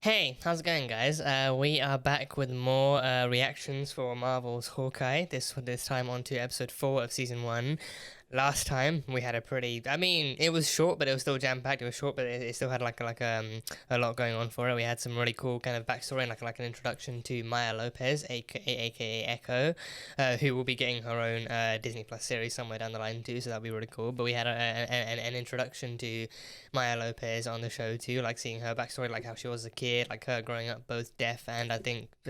Hey, how's it going, guys? We are back with more reactions for Marvel's Hawkeye. This time on to episode 4 of season 1. Last time we had a pretty. I mean, it was short, but it was still jam packed. It was short, but it still had a lot going on for it. We had some really cool kind of backstory and like an introduction to Maya Lopez, aka Echo, who will be getting her own Disney Plus series somewhere down the line too. So that'll be really cool. But we had an introduction to Maya Lopez on the show too, like seeing her backstory, like how she was a kid, like her growing up both deaf and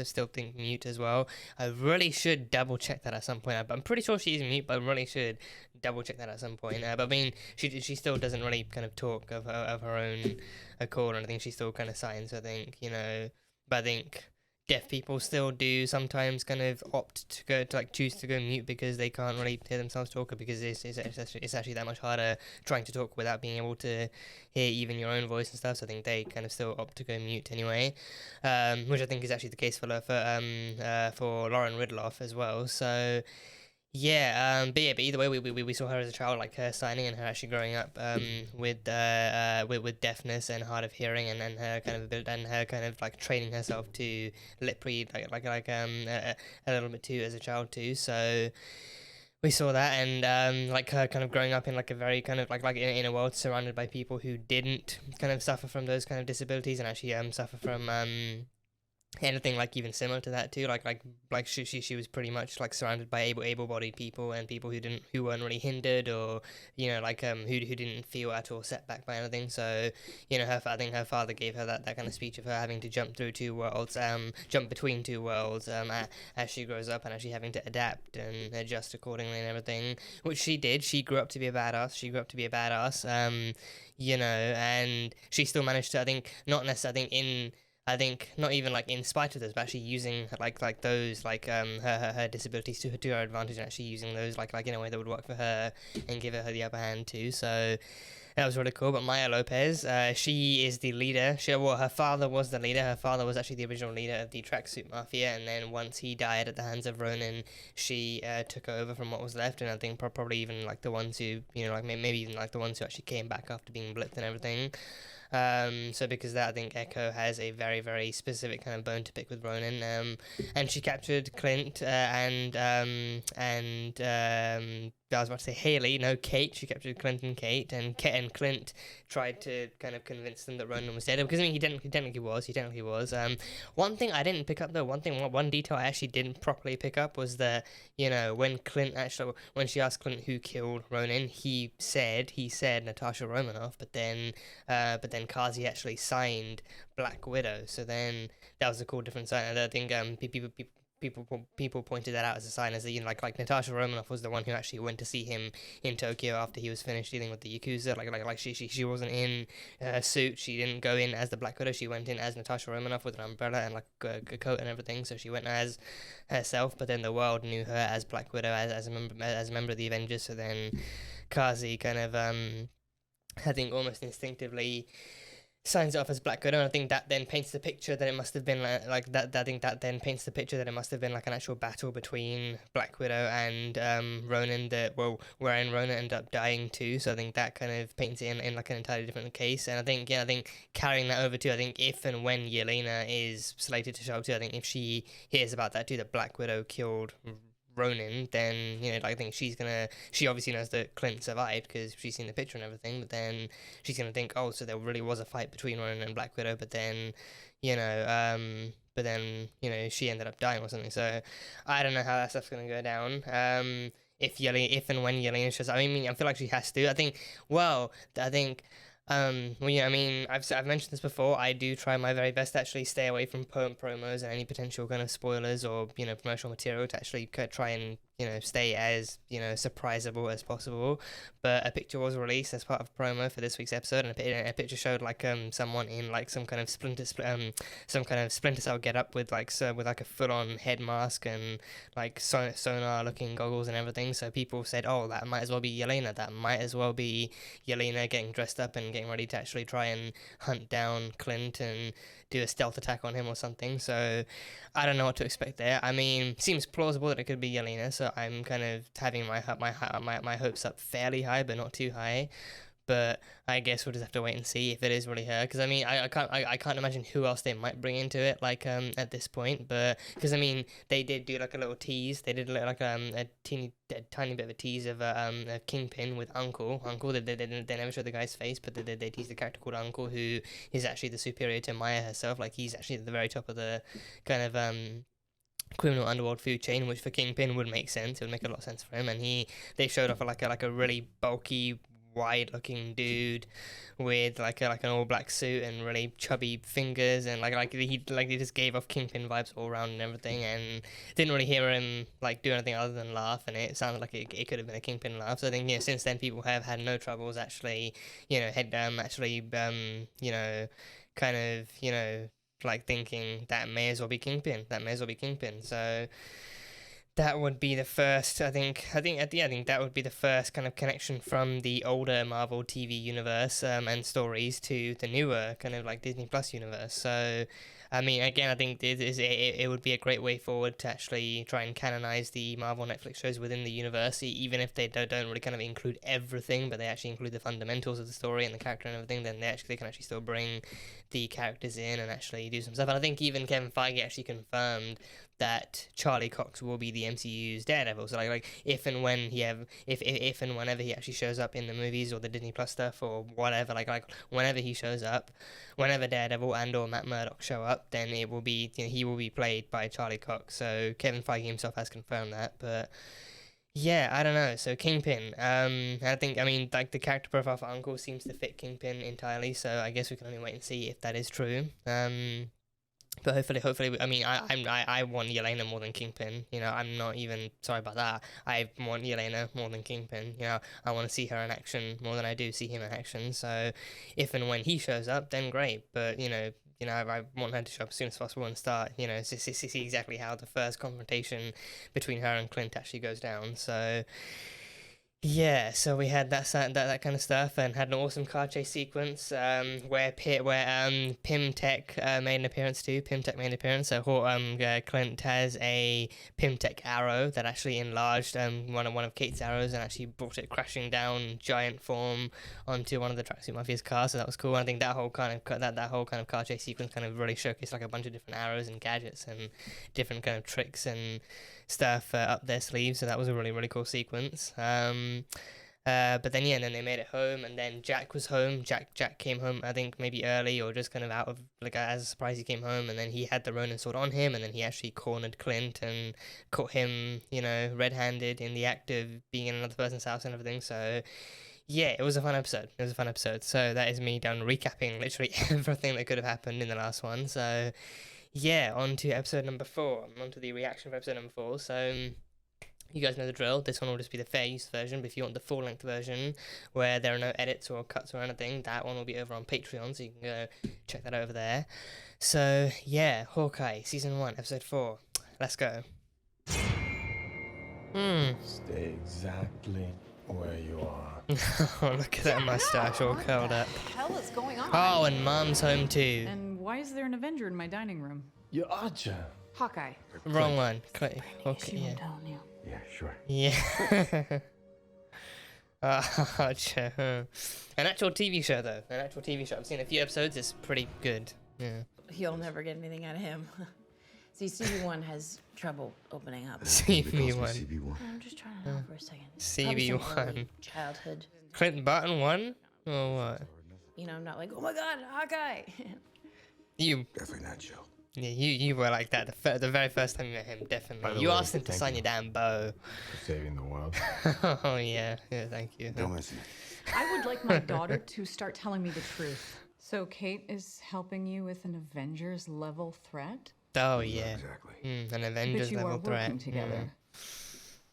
still think mute as well. I really should double check that at some point. I'm pretty sure she's mute, but I really should double check that at some point. But I mean, she still doesn't really kind of talk of her own accord or anything. She still kind of signs. I think but I think deaf people still do sometimes kind of opt to go to choose to go mute because they can't really hear themselves talk, or because it's actually that much harder trying to talk without being able to hear even your own voice and stuff. So I think they kind of still opt to go mute anyway, which I think is actually the case for Lauren Ridloff as well. So yeah, but either way, we saw her as a child, like her signing and her actually growing up with deafness and hard of hearing, and her kind of like training herself to lip read a little bit too as a child too. So we saw that, and like her kind of growing up in like a very kind of in a world surrounded by people who didn't kind of suffer from those kind of disabilities, and actually suffer from anything like even similar to that too, like she was pretty much like surrounded by able-bodied people and people who weren't really hindered, or who didn't feel at all set back by anything. So I think her father gave her that kind of speech of her having to jump through two worlds, jump between two worlds, as she grows up, and actually having to adapt and adjust accordingly and everything, which she did. She grew up to be a badass, and she still managed to, I think not even like in spite of those, but actually using those her disabilities to her advantage, and actually using those in a way that would work for her and give her the upper hand too. So that was really cool. But Maya Lopez, she is the leader. Her father was the leader. Her father was actually the original leader of the tracksuit mafia, and then once he died at the hands of Ronin, she took over from what was left, and I think probably even like the ones who maybe even like the ones who actually came back after being blipped and everything. So because of that, I think Echo has a very, very specific kind of bone to pick with Ronan. And she captured Clint I was about to say Haley, no, Kate. She captured Clint and Kate, and Clint tried to kind of convince them that Ronan was dead, because I mean he technically was. One thing I didn't pick up though, one detail I actually didn't properly pick up was that when she asked Clint who killed Ronan, he said Natasha Romanoff, but then Kazi actually signed Black Widow. So then that was a cool different sign. And I think people pointed that out as a sign, as like Natasha Romanoff was the one who actually went to see him in Tokyo after he was finished dealing with the Yakuza. She wasn't in a suit. She didn't go in as the Black Widow. She went in as Natasha Romanoff with an umbrella and like a coat and everything. So she went as herself, but then the world knew her as Black Widow, as a member of the Avengers. So then Kazi kind of I think almost instinctively signs it off as Black Widow, and I think that then paints the picture that it must have been like that. I think that then paints the picture that it must have been like an actual battle between Black Widow and Ronan, wherein Ronan ended up dying too. So I think that kind of paints it in like an entirely different case. And I think carrying that over too, I think if and when Yelena is slated to show up too, I think if she hears about that too, that Black Widow killed Ronin, then I think she obviously knows that Clint survived because she's seen the picture and everything, but then she's gonna think, oh, so there really was a fight between Ronin and Black Widow, but then she ended up dying or something. So I don't know how that stuff's gonna go down. If and when Yelena shows up, I mean, I feel like she has to. I've mentioned this before. I do try my very best to actually stay away from promos and any potential kind of spoilers or promotional material, to actually try and stay as surprisable as possible. But a picture was released as part of a promo for this week's episode, and a picture showed someone in some kind of Splinter Cell get up with a full on head mask and sonar looking goggles and everything. So people said, oh, that might as well be Yelena. That might as well be Yelena getting dressed up and getting ready to actually try and hunt down Clint and do a stealth attack on him or something. So I don't know what to expect there. I mean, seems plausible that it could be Yelena, so I'm kind of having my hopes up fairly high, but not too high. but I guess we'll just have to wait and see if it is really her. Because I mean, I can't imagine who else they might bring into it, like at this point. But because I mean, they did do like a little tease. They did like a tiny bit of a tease of a Kingpin with Uncle. They never showed the guy's face, but they teased the character called Uncle, who is actually the superior to Maya herself. Like he's actually at the very top of the kind of criminal underworld food chain, which for Kingpin would make sense. It would make a lot of sense for him. And they showed off like a really bulky, wide-looking dude with like an all-black suit and really chubby fingers, and he just gave off Kingpin vibes all around and everything. And didn't really hear him like do anything other than laugh, and it sounded like it could have been a Kingpin laugh. So I think since then people have had no troubles actually kind of like thinking that may as well be Kingpin. So that would be the first. I think that would be the first kind of connection from the older Marvel TV universe and stories to the newer kind of like Disney Plus universe. So I mean, again, I think it would be a great way forward to actually try and canonize the Marvel Netflix shows within the universe, even if they don't really kind of include everything, but they actually include the fundamentals of the story and the character and everything. Then they can actually still bring the characters in and actually do some stuff. And I think even Kevin Feige actually confirmed that Charlie Cox will be the MCU's Daredevil. So like if and whenever he actually shows up in the movies or the Disney Plus stuff or whatever, like whenever he shows up, whenever Daredevil and or Matt Murdock show up, then it will be he will be played by Charlie Cox. So Kevin Feige himself has confirmed that. But yeah, I don't know. So Kingpin, I mean like the character profile for Uncle seems to fit Kingpin entirely. So I guess we can only wait and see if that is true. But hopefully, I mean, I want Yelena more than Kingpin. I'm not even sorry about that. I want Yelena more than Kingpin. I want to see her in action more than I do see him in action. So, if and when he shows up, then great. But I want her to show up as soon as possible and start. See exactly how the first confrontation between her and Clint actually goes down. So. Yeah, so we had that kind of stuff, and had an awesome car chase sequence where Pym Tech made an appearance too. So Clint has a Pym Tech arrow that actually enlarged one of Kate's arrows and actually brought it crashing down in giant form onto one of the Tracksuit Mafia's cars. So that was cool. I think that whole kind of car chase sequence kind of really showcased like a bunch of different arrows and gadgets and different kind of tricks and stuff up their sleeves. So that was a really, really cool sequence. But then then they made it home, and then Jack was home. Jack came home, I think maybe early or just kind of out of like as a surprise. He came home, and then he had the Ronin sword on him, and then he actually cornered Clint and caught him, red-handed in the act of being in another person's house and everything. So yeah, it was a fun episode. So that is me done recapping literally everything that could have happened in the last one. So yeah, on to episode number 4. On to the reaction for episode number 4. So you guys know the drill. This one will just be the fair use version, but if you want the full-length version where there are no edits or cuts or anything, that one will be over on Patreon, so you can go check that over there. So yeah, Hawkeye, Season 1, Episode 4. Let's go. Stay exactly where you are. Oh, look at that mustache all curled up. What the hell is going on? Oh, and Mom's home too. And why is there an Avenger in my dining room? You're Archer. Hawkeye. Wrong one. Okay, I'm yeah. telling you. Yeah, sure. Yeah. Archer. An actual TV show, though. I've seen a few episodes. It's pretty good. Yeah. You'll never get anything out of him. See, CB1 has trouble opening up. CB1. I'm just trying to help for a second. Probably some CB1. early childhood. Clinton Barton 1? Or what? I'm not like, oh my god, Hawkeye. You. Definitely not Joe. Yeah, you were like that the very first time you met him, definitely. You asked him to sign your damn bow. For saving the world. Oh, yeah. Yeah, thank you. Don't listen. I would like my daughter to start telling me the truth. So Kate is helping you with an Avengers level threat? Oh, yeah. Exactly. An Avengers But you level are threat. working together.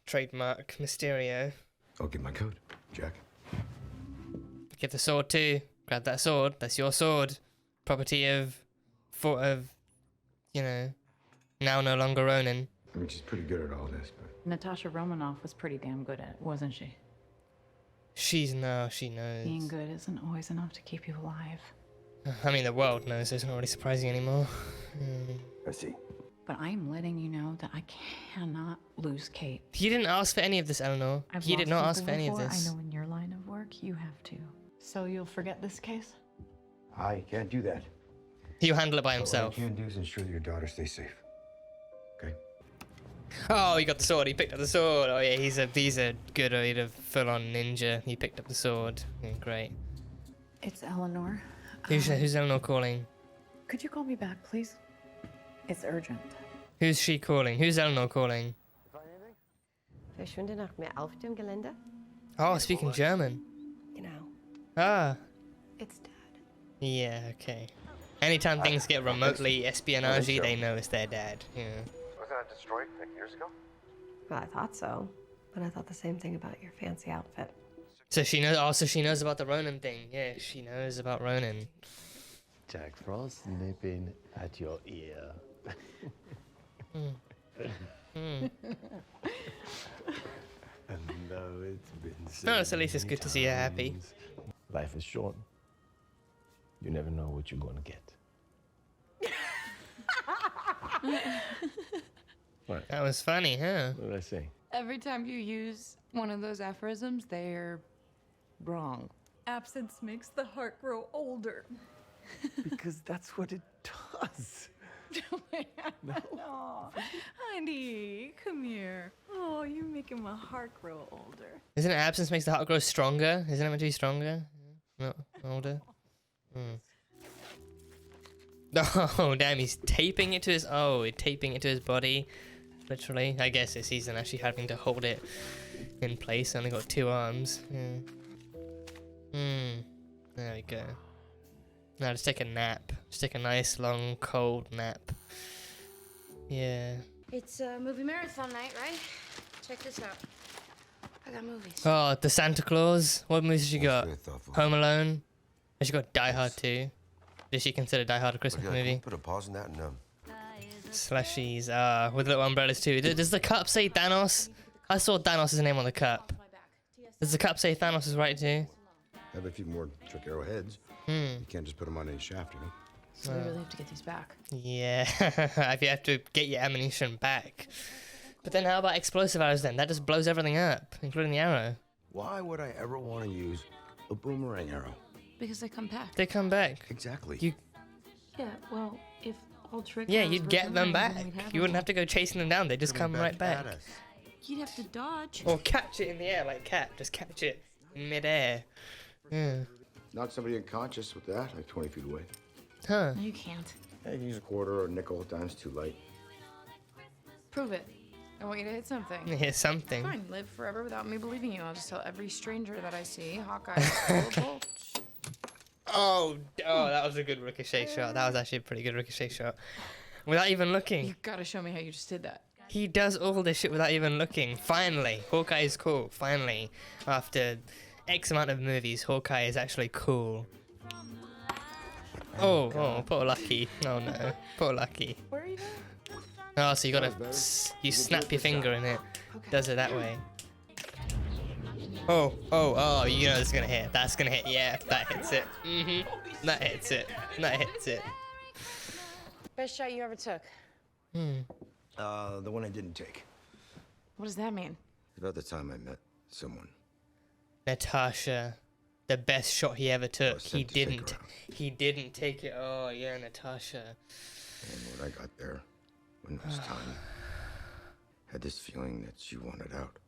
Trademark Mysterio. I'll get my coat, Jack. Get the sword too. Grab that sword. That's your sword. Property of now no longer Ronin. I mean, she's pretty good at all this, but... Natasha Romanoff was pretty damn good at it, wasn't she? She knows. Being good isn't always enough to keep you alive. I mean, the world knows, so it's not really surprising anymore. I see. But I'm letting you know that I cannot lose Kate. He didn't ask for any of this, Eleanor. He did not ask for any of before. this. I know in your line of work, you have to. So you'll forget this case? I can't do that. He'll handle it by What himself. I can do is ensure that your daughter stays safe. Okay? Oh, he got the sword. He picked up the sword. Oh yeah, he's a good full-on ninja. He picked up the sword. Yeah, great. It's Eleanor. Who's Eleanor calling? Could you call me back, please? It's urgent. Who's she calling? Who's Eleanor calling? Verschwinde nach mehr auf dem Gelände? Oh, speaking German. Genau. Ah. It's Dad. Yeah, okay. Anytime things get remotely espionage-y, they know it's their dad. Yeah. Was that destroyed like years ago? Well, I thought so. But I thought the same thing about your fancy outfit. So she knows. Also, she knows about the Ronin thing. Yeah, she knows about Ronin. Jack Frost nipping at your ear. And though it's been No, it's at least it's good to see her happy. times, life is short. You never know what you're gonna get. What? That was funny, huh? What did I say? Every time you use one of those aphorisms, they're wrong. Absence makes the heart grow older. Because that's what it does. Aw, honey, come here. Oh, you're making my heart grow older. Isn't it absence makes the heart grow stronger? Isn't it meant to be stronger? Not older? Oh, damn, he's taping it to his... Oh, taping it to his body. Literally. I guess it's he's actually having to hold it in place. Only got 2 arms. There we go. Now just take a nap. Just take a nice, long, cold nap. Yeah. It's a movie marathon night, right? Check this out. I got movies. Oh, the Santa Claus. What movies has she got? Very thoughtful. Home Alone. Has she got Die Hard too? Did she consider Die Hard a Christmas movie? Put a pause on that and Slashies. With little umbrellas too. Does the cup say Thanos? I saw Thanos' name on the cup. Does the cup say Thanos is right too? Have a few more trick arrowheads. You can't just put them on any shaft, you know? So we really have to get these back. Yeah. If you have to get your ammunition back. But then how about explosive arrows then? That just blows everything up, including the arrow. Why would I ever want to use a boomerang arrow? Because they come back. They come back. Exactly. Yeah, well, if all trick Yeah, arrows you'd were get them boomerangs, back. then we'd have You wouldn't them. have to go chasing them down. They just come right back. at us. You'd have to dodge. Or catch it in the air like Cat. Just catch it in midair. Yeah. Knock somebody unconscious with that, like 20 feet away. Huh. No, you can't. Hey, you can use a quarter or a nickel, time's too light. Prove it. I want you to hit something. Here's something. Fine, live forever without me believing you. I'll just tell every stranger that I see Hawkeye is full of bolts. Oh, that was a good ricochet shot. That was actually a pretty good ricochet shot. Without even looking. You gotta show me how you just did that. He does all this shit without even looking. Finally. Hawkeye is cool. Finally. After X amount of movies, Hawkeye is actually cool. Oh, poor Lucky. Oh no. Poor Lucky. Where are you going? Oh, so you gotta... You snap your finger in it. Does it that way. Oh, you know it's gonna hit. That's gonna hit. Yeah, that hits it. That hits it. That hits it. Best shot you ever took? The one I didn't take. What does that mean? About the time I met someone. Natasha. The best shot he ever took. was He sent to take her didn't. out. He didn't take it. Oh, yeah, Natasha. And when I got there, when it was time, had this feeling that she wanted out.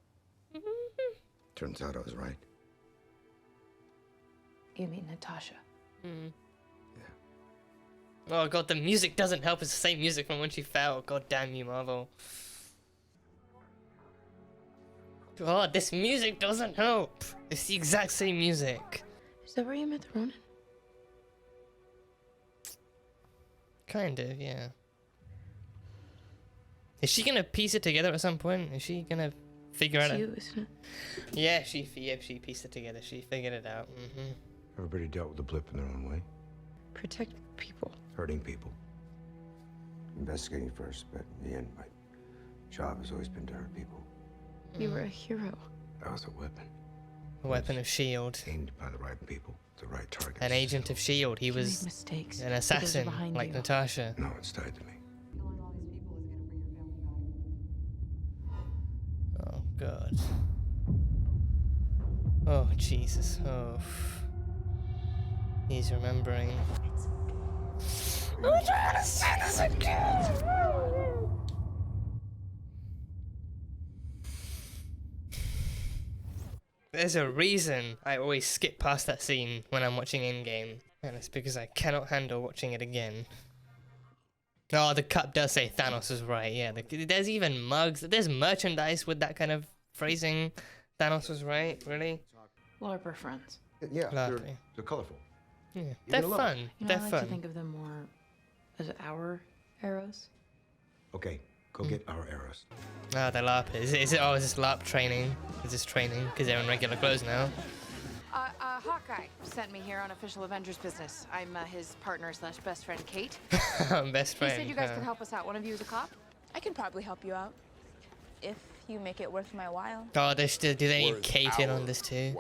Turns out I was right. You mean Natasha? Oh god, the music doesn't help. It's the same music from when she fell. God damn you, Marvel. God, this music doesn't help. It's the exact same music. Is that where you met the Ronin? Kind of, yeah. Is she gonna piece it together at some point? Is she gonna figure It's out? you, isn't it? Yeah, she pieced it together. She figured it out. Everybody dealt with the blip in their own way. Protect people. Hurting people. Investigating first, but in the end, my job has always been to hurt people. You were a hero. I was a weapon. A weapon of shield. Aimed by the right people, the right target. An agent of shield. He You was made mistakes. an but those are assassin, behind like you. Natasha. No, it's tied to me. Oh god. Oh Jesus. Oh. He's remembering. I'm trying to say this again. There's a reason I always skip past that scene when I'm watching in-game, and it's because I cannot handle watching it again. Oh, the cup does say Thanos is right, yeah. There's even mugs, there's merchandise with that kind of phrasing. Thanos was right, really? LARPer friends. Yeah, Lovely. they're colorful. Yeah, You're they're gonna love it. fun, You know, they're I like fun. to think of them more as our arrows. Okay, go get our arrows. Oh, they're LARP. Is this LARP training? Is this training? Because they're in regular clothes now. Hawkeye sent me here on official Avengers business. I'm his partner slash best friend, Kate. Best He friend. said you guys huh? could help us out. One of you is a cop? I can probably help you out. If you make it worth my while. Oh, do they need Kate in on this too?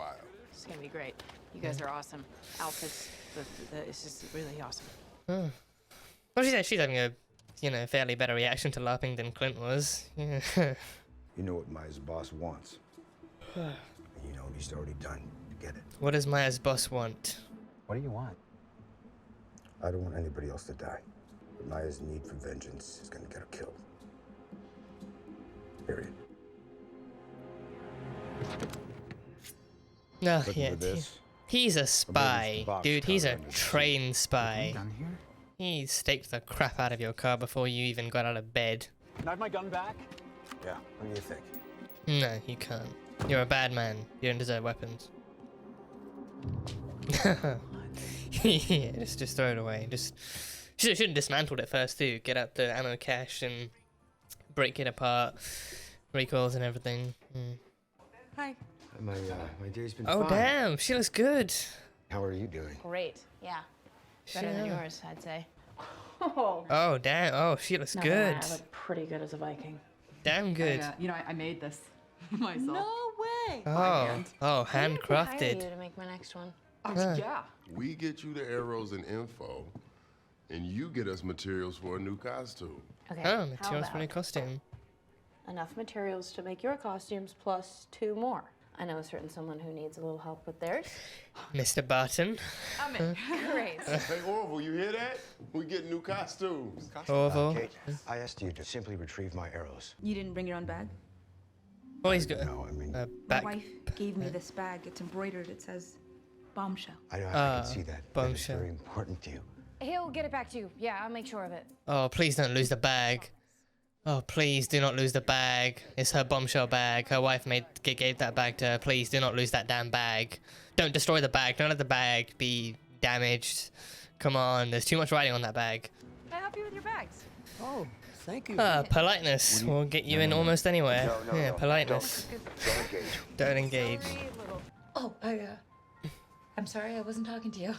It's gonna be great. You guys are awesome. Outfits, it's just really awesome. Oh. Well, she's having a, fairly better reaction to LARPing than Clint was. Yeah. You know what Maya's boss wants. And you know what he's already done to get it. What does Maya's boss want? What do you want? I don't want anybody else to die. But Maya's need for vengeance is gonna get her killed. Period. No, Looking yeah. for this? He's a spy, box dude. He's a cover under the trained spy. Done here? He staked the crap out of your car before you even got out of bed. Can I have my gun back? Yeah, what do you think? No, you can't. You're a bad man. You don't deserve weapons. Yeah, just throw it away. Should have dismantled it first too. Get out the ammo cache and break it apart, recoils and everything. Hi. My day's been Oh fine. damn, she looks good. How are you doing? Great. Yeah. Better than Yeah. yours, I'd say. Oh damn, oh she looks Not gonna lie, good. I look pretty good as a Viking. Damn good. I made this myself. No way. Oh, hand. oh, Hire you handcrafted. to make my next one. Yeah. We get you the arrows and info, and you get us materials for a new costume. Okay. Oh, how materials for a new about costume. enough materials to make your costumes plus 2 more. I know a certain someone who needs a little help with theirs. Mr. Barton. I'm in. Great. Hey, Orville, you hear that? We get new costumes. Orville. Kate, I asked you to simply retrieve my arrows. You didn't bring your own bag? Oh, he's got No, I mean, a My back. wife gave me this bag. It's embroidered. It says bombshell. I can see that. That is bombshell. very important to you. He'll get it back to you. Yeah, I'll make sure of it. Oh, please don't lose the bag. Oh, please do not lose the bag. It's her bombshell bag. Her wife gave that bag to her. Please do not lose that damn bag. Don't destroy the bag. Don't let the bag be damaged. Come on, there's too much writing on that bag. Can I help you with your bags? Oh, thank you. Politeness will get you in almost anywhere. No, Yeah, no, politeness. Don't engage. Don't engage. Sorry, little. Oh, I'm sorry, I wasn't talking to you.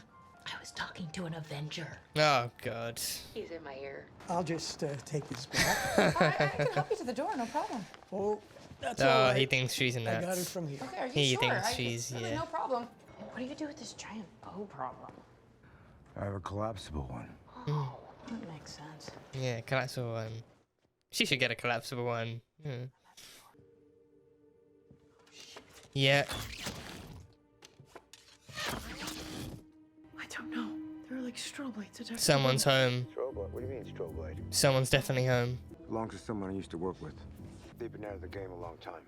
I was talking to an Avenger. Oh, God. He's in my ear. I'll just take this back. I can help you to the door, no problem. Oh, that's Oh, all right. he thinks she's in I got it nuts. from here. Okay, are you He sure? thinks she's, Really, yeah. no problem. What do you do with this giant bow problem? I have a collapsible one. Oh, that makes sense. Yeah, collapsible one. She should get a collapsible one. Yeah. I don't know. There are like strobe lights attached. Someone's home. Strobe light? What do you mean strobe light? Someone's definitely home. Belongs to someone I used to work with. They've been out of the game a long time,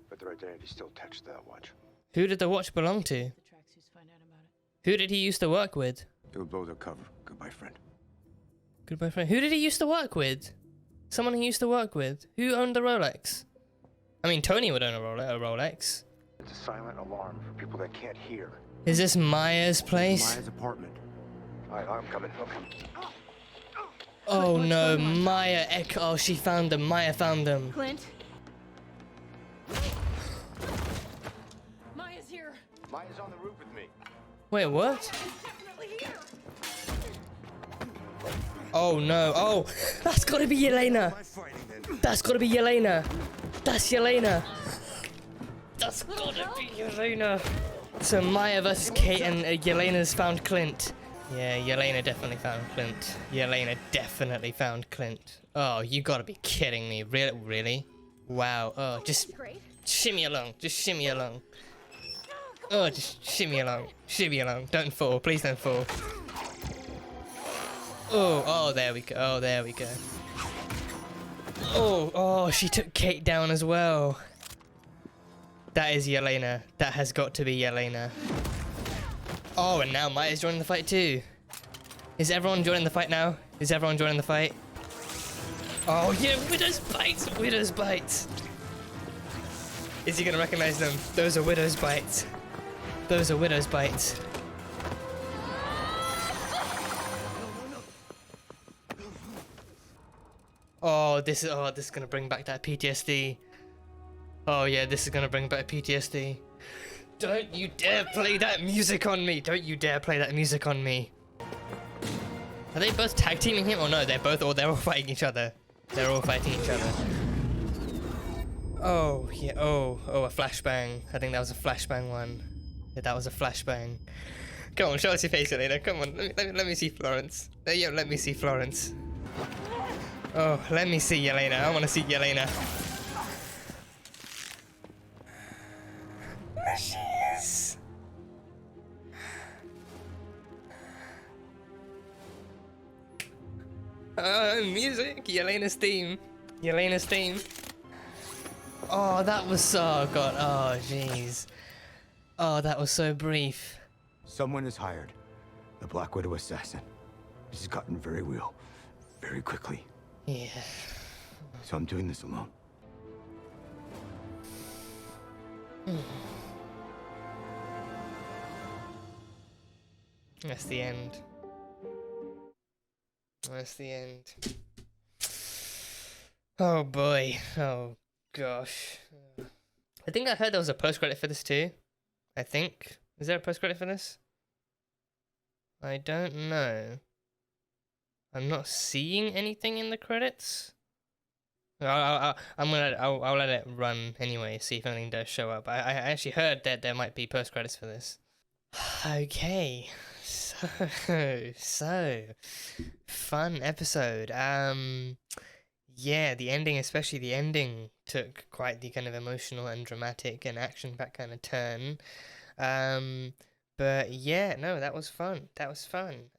but their identity's still attached to that watch. Who did the watch belong to? The tracksuits find out about it. Who did he used to work with? It would blow their cover. Goodbye, friend. Goodbye, friend. Who did he used to work with? Someone he used to work with. Who owned the Rolex? I mean, Tony would own a Rolex. It's a silent alarm for people that can't hear. Is this Maya's place? Maya's apartment. I'm coming. Okay. Oh no, Maya. Oh, she found them. Maya found them. Clint? Maya's here. Maya's on the roof with me. Wait, what? Definitely here. Oh no. Oh, that's gotta be Yelena. That's gotta be Yelena. That's Yelena. That's gotta be Yelena. So Maya versus Kate and Yelena's found Clint. Yeah, Yelena definitely found Clint. Yelena definitely found Clint. Oh, you gotta be kidding me. Really? Wow. Oh, just Great. shimmy along. Just shimmy along. Oh, Oh, just shimmy along. Shimmy along. Don't fall. Please don't fall. Oh, there we go. Oh, there we go. Oh, she took Kate down as well. That is Yelena. That has got to be Yelena. Oh, and now Might is joining the fight too. Is everyone joining the fight now? Is everyone joining the fight? Oh yeah, Widow's bites! Widow's bites! Is he gonna recognize them? Those are Widow's bites. Those are Widow's bites. Oh, this is gonna bring back that PTSD. Oh yeah, this is gonna bring back PTSD. Don't you dare play that music on me! Don't you dare play that music on me! Are they both tag teaming him? Or no, they're all fighting each other. They're all fighting each other. Oh, yeah, oh, a flashbang. I think that was a flashbang one. Yeah, that was a flashbang. Come on, show us your face, Elena. Come on, let me see Florence. Yeah, let me see Florence. Oh, let me see Yelena. I want to see Yelena. There she is. Music. Yelena's theme. Yelena's theme. Oh, that was so good. Oh, jeez. Oh, that was so brief. Someone is hired. The Black Widow assassin. This has gotten very real. Very quickly. Yeah. So I'm doing this alone. That's the end. That's the end. Oh boy. Oh gosh. I think I heard there was a post-credit for this too. I think. Is there a post-credit for this? I don't know. I'm not seeing anything in the credits. I'll let it run anyway, see if anything does show up. I actually heard that there might be post-credits for this. Okay. So fun episode. Yeah, the ending, especially the ending, took quite the kind of emotional and dramatic and action-packed kind of turn. But yeah, no, that was fun. That was fun.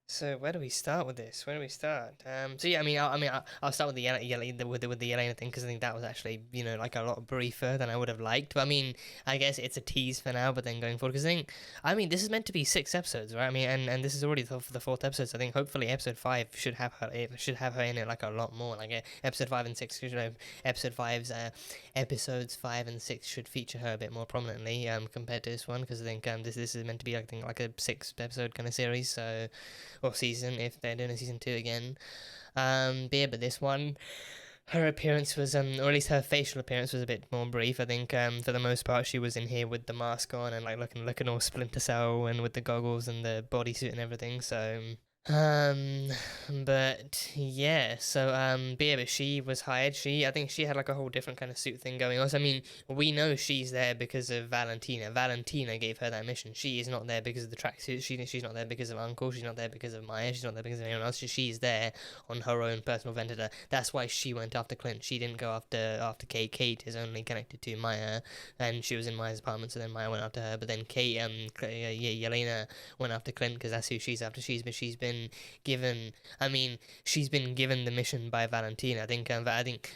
So where do we start with this? Where do we start? So yeah, I'll start with the Yelena thing, because I think that was actually, you know, like a lot briefer than I would have liked. But I mean, I guess it's a tease for now, but then going forward, because this is meant to be 6 episodes, right? I mean, and this is already the 4th episode. So I think hopefully episode 5 should have her in it like a lot more. Like episode 5 and 6 should have episodes 5 and 6 should feature her a bit more prominently compared to this one, because I think this is meant to be like a 6 episode kind of series, so. Or season, if they're doing a season 2 again. But this one, her appearance was, or at least her facial appearance was a bit more brief. I think for the most part she was in here with the mask on and like looking all Splinter Cell and with the goggles and the bodysuit and everything. So but yeah, so but she was hired. I think she had like a whole different kind of suit thing going on. So I mean, we know she's there because of Valentina. Valentina gave her that mission. She is not there because of the tracksuit. She's not there because of Uncle. She's not there because of Maya. She's not there because of anyone else. She's there on her own personal vendetta. That's why she went after Clint. She didn't go after Kate. Kate is only connected to Maya, and she was in Maya's apartment. So then Maya went after her. But then Yelena went after Clint because that's who she's after. She's been given the mission by Valentina. I think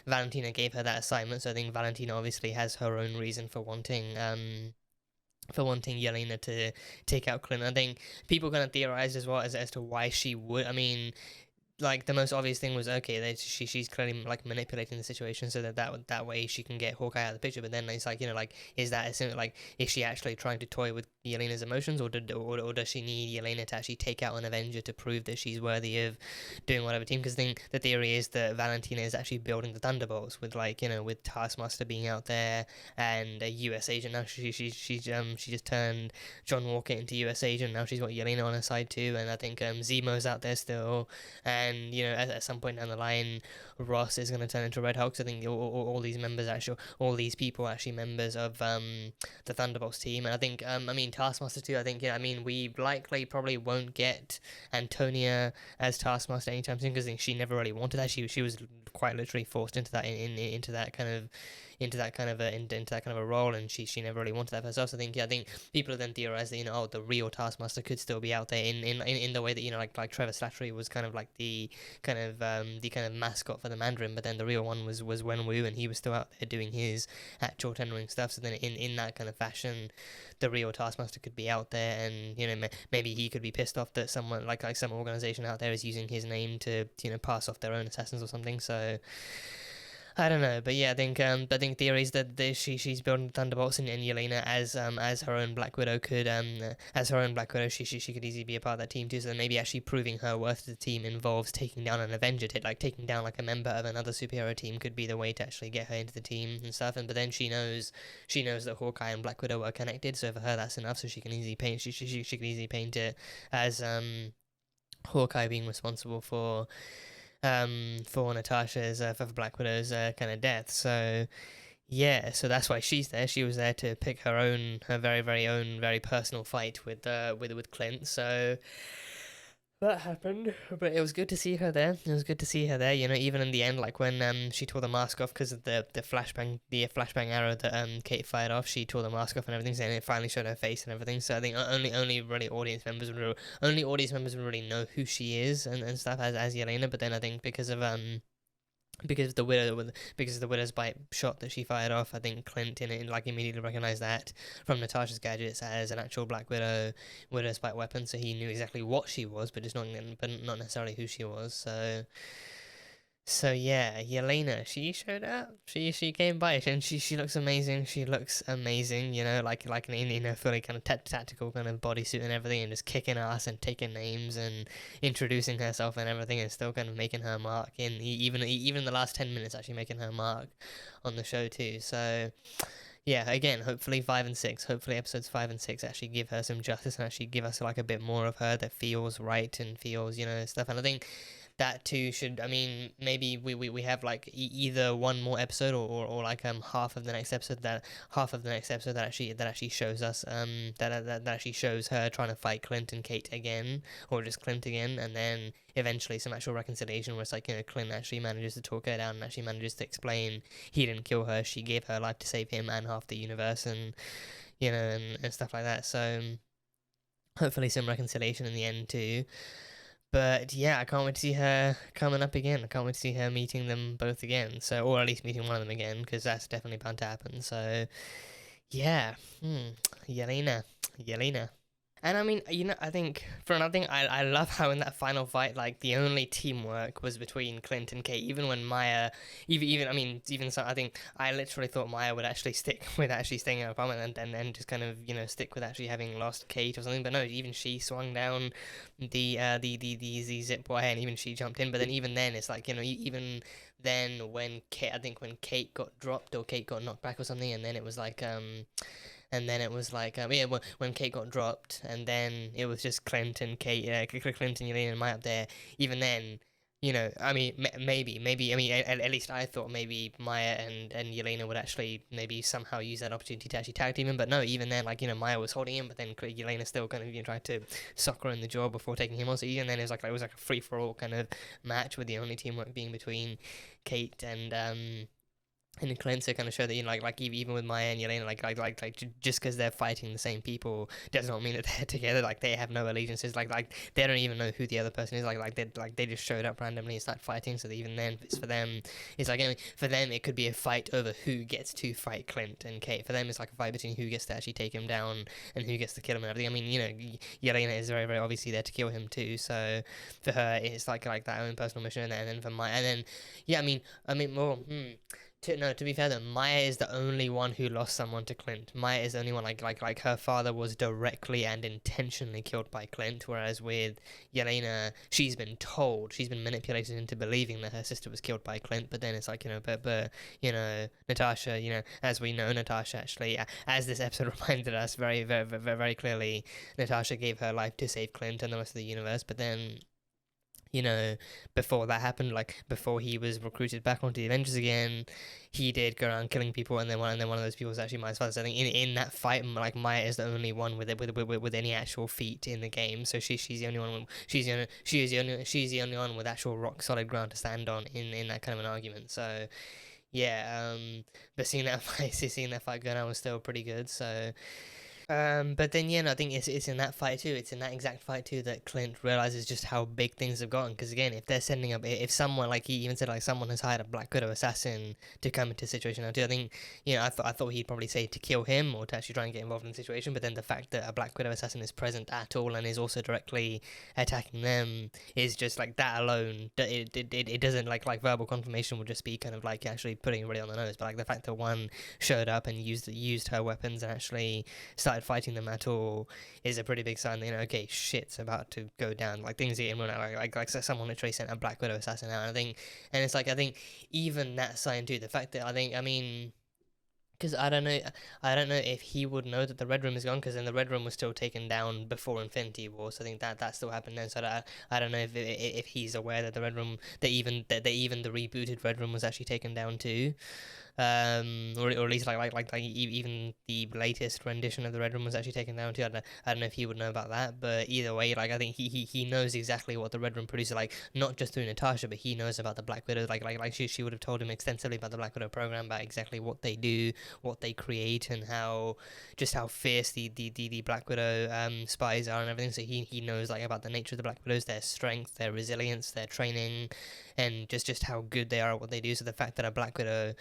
Valentina gave her that assignment, so I think Valentina obviously has her own reason for wanting Yelena to take out Clint. I think people kind of theorized as well as to why she would. I mean, like the most obvious thing was she's clearly like manipulating the situation so that way she can get Hawkeye out of the picture. But then it's like, you know, like is she actually trying to toy with Yelena's emotions, or does she need Yelena to actually take out an Avenger to prove that she's worthy of doing whatever team? Because the theory is that Valentina is actually building the Thunderbolts with, like, you know, with Taskmaster being out there and a US agent. Now she just turned John Walker into US agent. Now she's got Yelena on her side too, and I think Zemo's out there still. And, you know, at some point down the line, Ross is going to turn into Red Hulk. So I think all these people are actually members of the Thunderbolts team. And I think, Taskmaster too. I think, you know, we likely probably won't get Antonia as Taskmaster anytime soon, because I think she never really wanted that. She was quite literally forced into that into into that kind of a role, and she never really wanted that for herself. So I think people have then theorized that, you know, oh, the real Taskmaster could still be out there in the way that, you know, like Trevor Slattery was kind of like the kind of mascot for the Mandarin, but then the real one was Wenwu, and he was still out there doing his actual tendering stuff. So then in that kind of fashion, the real Taskmaster could be out there, and, you know, maybe he could be pissed off that someone like some organization out there is using his name to, you know, pass off their own assassins or something. So I don't know, but yeah, I think theories that she's building Thunderbolts, and Yelena as her own Black Widow could she could easily be a part of that team too. So then maybe actually proving her worth to the team involves taking down an Avenger, like taking down like a member of another superhero team could be the way to actually get her into the team and stuff. And but then she knows that Hawkeye and Black Widow are connected, so for her that's enough. So she can easily paint it as Hawkeye being responsible for Natasha's for Black Widow's kind of death. So yeah, so that's why she's there. She was there to pick her very own, very personal fight with Clint. So that happened, but it was good to see her there. You know, even in the end, like when she tore the mask off because of the flashbang arrow that Kate fired off. She tore the mask off and everything, and it finally showed her face and everything. So I think only audience members would really know who she is and stuff as Yelena. But then I think because of the widow's bite shot that she fired off, I think Clint like immediately recognized that from Natasha's gadgets as an actual Black widow's bite weapon, so he knew exactly what she was, but not necessarily who she was. So yeah, Yelena, she showed up. She came by, and she looks amazing. You know, like in a fully kind of tactical kind of bodysuit and everything, and just kicking ass and taking names and introducing herself and everything, and still kind of making her mark in even the last 10 minutes, actually making her mark on the show too. So yeah, again, hopefully episodes 5 and 6 actually give her some justice and actually give us like a bit more of her that feels right and feels, you know, stuff. And I think that too should, I mean, maybe we have like either one more episode or like half of the next episode that actually shows us that actually shows her trying to fight Clint and Kate again, or just Clint again, and then eventually some actual reconciliation where it's like, you know, Clint actually manages to talk her down and actually manages to explain he didn't kill her, she gave her life to save him and half the universe, and, you know, and stuff like that. So hopefully some reconciliation in the end too. But yeah, I can't wait to see her coming up again. I can't wait to see her meeting them both again. So, or at least meeting one of them again, because that's definitely bound to happen. So yeah, Yelena. And I mean, you know, I think for another thing, I love how in that final fight, like the only teamwork was between Clint and Kate. Even when Maya, even so, I think I literally thought Maya would actually stick with actually staying in her apartment and then just kind of, you know, stick with actually having lost Kate or something. But no, even she swung down the zip wire, and even she jumped in. But then even then, it's like, you know, even then when Kate got dropped or Kate got knocked back or something, and then it was like when Kate got dropped, and then it was just Clint and Yelena and Maya up there. Even then, you know, I mean, maybe, I mean, at least I thought maybe Maya and Yelena would actually maybe somehow use that opportunity to actually tag team him. But no, even then, like, you know, Maya was holding him, but then Yelena still kind of, you know, tried to sock her in the jaw before taking him on. So even then, it was like a free for all kind of match, with the only teamwork being between Kate and Clint, to kind of show that, you know, like even with Maya and Yelena, like just because they're fighting the same people does not mean that they're together. Like, they have no allegiances. Like they don't even know who the other person is. Like they just showed up randomly and started fighting. So that even then, it's for them. It's like, I mean, for them it could be a fight over who gets to fight Clint and Kate. For them, it's like a fight between who gets to actually take him down and who gets to kill him and everything. I mean, you know, Yelena is very, very obviously there to kill him too. So for her, it's like that own personal mission. And then for Maya, and then yeah, I mean, well. To be fair though, Maya is the only one who lost someone to Clint. Maya is the only one, like her father was directly and intentionally killed by Clint, whereas with Yelena, she's been manipulated into believing that her sister was killed by Clint. But then it's like, you know, but you know, Natasha, you know, as we know, Natasha actually, as this episode reminded us very, very, very, very clearly, Natasha gave her life to save Clint and the rest of the universe. But then, you know, before that happened, like before he was recruited back onto the Avengers again, he did go around killing people, and then one of those people was actually Maya's father. So I think in that fight, like Maya is the only one with any actual feat in the game. So she's the only one. She's the only one with actual rock solid ground to stand on in that kind of an argument. So yeah, but seeing that fight going on was still pretty good. So. But then, yeah, no, I think it's in that fight too. It's in that exact fight too that Clint realizes just how big things have gotten. Because again, if they're sending up, if someone, like he even said, like someone has hired a Black Widow assassin to come into a situation now too. I think, you know, I thought he'd probably say to kill him or to actually try and get involved in the situation. But then the fact that a Black Widow assassin is present at all and is also directly attacking them is just like that alone. It doesn't like verbal confirmation would just be kind of like actually putting it really on the nose. But like the fact that one showed up and used her weapons and actually started fighting them at all is a pretty big sign that, you know, okay, shit's about to go down. Like things are getting run out. Like someone literally sent a Black Widow assassin out. And I think even that sign too, the fact that because I don't know if he would know that the Red Room is gone, because then the Red Room was still taken down before Infinity War, so I think that still happened then. So I don't know if he's aware that the Red Room, that even the rebooted Red Room was actually taken down too. Or at least even the latest rendition of the Red Room was actually taken down too. I don't know if he would know about that, but either way, like I think he knows exactly what the Red Room produces, like not just through Natasha, but he knows about the Black Widow. Like she would have told him extensively about the Black Widow program, about exactly what they do, what they create, and how fierce the Black Widow spies are and everything. So he knows like about the nature of the Black Widows, their strength, their resilience, their training, and just how good they are at what they do. So the fact that a Black Widow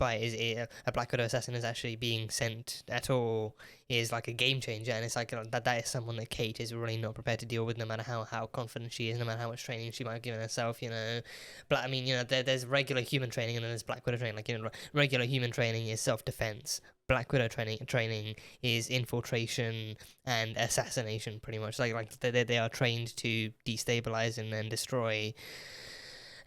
a Black Widow assassin is actually being sent at all is like a game changer, and it's like that is someone that Kate is really not prepared to deal with, no matter how confident she is, no matter how much training she might have given herself, you know. But I mean, you know, there's regular human training and then there's Black Widow training. Like, you know, regular human training is self-defense. Black Widow training is infiltration and assassination, pretty much. Like they are trained to destabilize and then destroy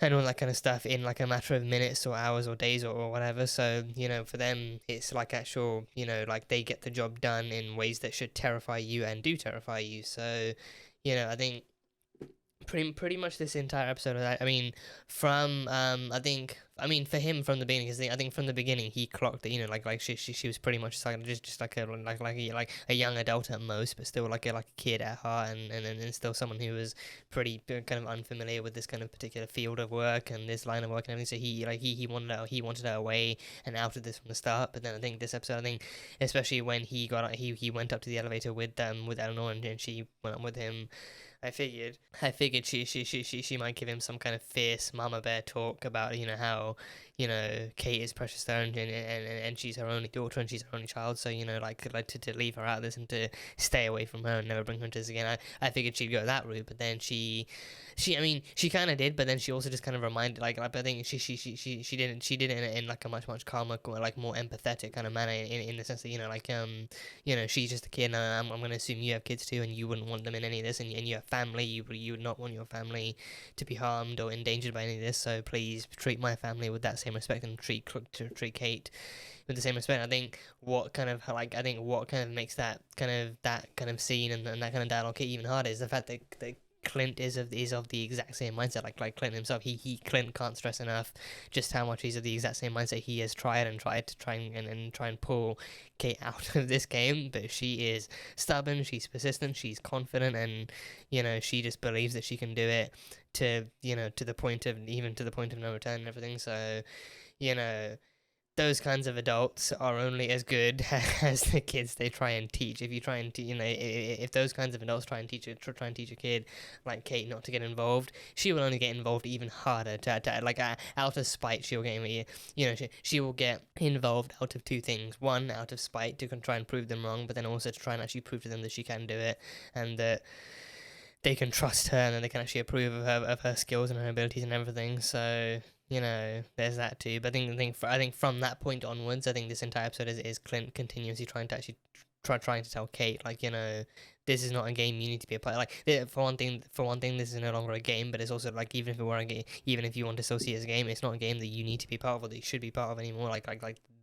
and all that kind of stuff in like a matter of minutes or hours or days or whatever. So, you know, for them it's like actual, you know, like they get the job done in ways that should terrify you and do terrify you. So, you know, I think pretty much this entire episode of that, I mean, from for him from the beginning, because I think from the beginning he clocked that, you know, like she was pretty much just like a young adult at most, but still like a kid at heart, and still someone who was pretty kind of unfamiliar with this kind of particular field of work and this line of work and everything. So he wanted her away and out of this from the start. But then I think this episode, I think especially when he went up to the elevator with Eleanor and she went up with him, I figured she might give him some kind of fierce mama bear talk about, you know, how, you know, Kate is precious to her and she's her only daughter and she's her only child, so, you know, like to leave her out of this and to stay away from her and never bring her into this again. I figured she'd go that route, but then she kind of did, but then she also just kind of reminded, like I think she did it in like a much calmer, like more empathetic kind of manner, in the sense that, you know, like you know, she's just a kid, and I'm gonna assume you have kids too, and you wouldn't want them in any of this, and you have family, you would not want your family to be harmed or endangered by any of this, so please treat my family with that same respect and treat Kate with the same respect. I think what kind of makes that kind of scene and that kind of dialogue even harder is the fact that Clint is of the exact same mindset. Like Clint himself, Clint can't stress enough just how much he's of the exact same mindset. He has tried to try and pull Kate out of this game, but she is stubborn, she's persistent, she's confident, and, you know, she just believes that she can do it to the point of no return and everything. So, you know, those kinds of adults are only as good as the kids they try and teach. If you try and if those kinds of adults try and teach a kid like Kate not to get involved, she will only get involved even harder. Out of spite, she'll get, you know, she will get involved out of two things: one, out of spite to try and prove them wrong, but then also to try and actually prove to them that she can do it and that they can trust her and that they can actually approve of her skills and her abilities and everything. So, you know, there's that too. But I think from that point onwards, I think this entire episode is Clint continuously trying to tell Kate, like, you know, this is not a game you need to be a part of. Like, for one thing, this is no longer a game, but it's also like, even if it were a game, even if you want to still see it as a game, it's not a game that you need to be part of or that you should be part of anymore. Like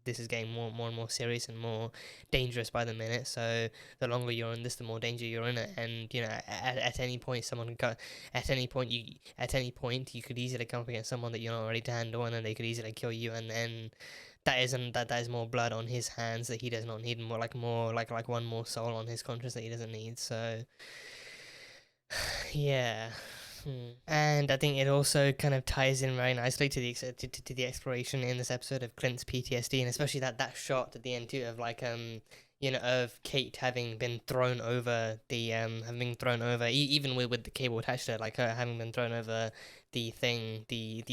this is getting more and more serious and more dangerous by the minute. So the longer you're in this, the more danger you're in it. And, you know, at any point you could easily come up against someone that you're not ready to handle, and then they could easily kill you, and then that is more blood on his hands that he does not need, more like one more soul on his conscience that he doesn't need. So yeah, And I think it also kind of ties in very nicely to the exploration in this episode of Clint's PTSD, and especially that shot at the end too of like of Kate having been thrown over even with the cable attached to it, like her having been thrown over the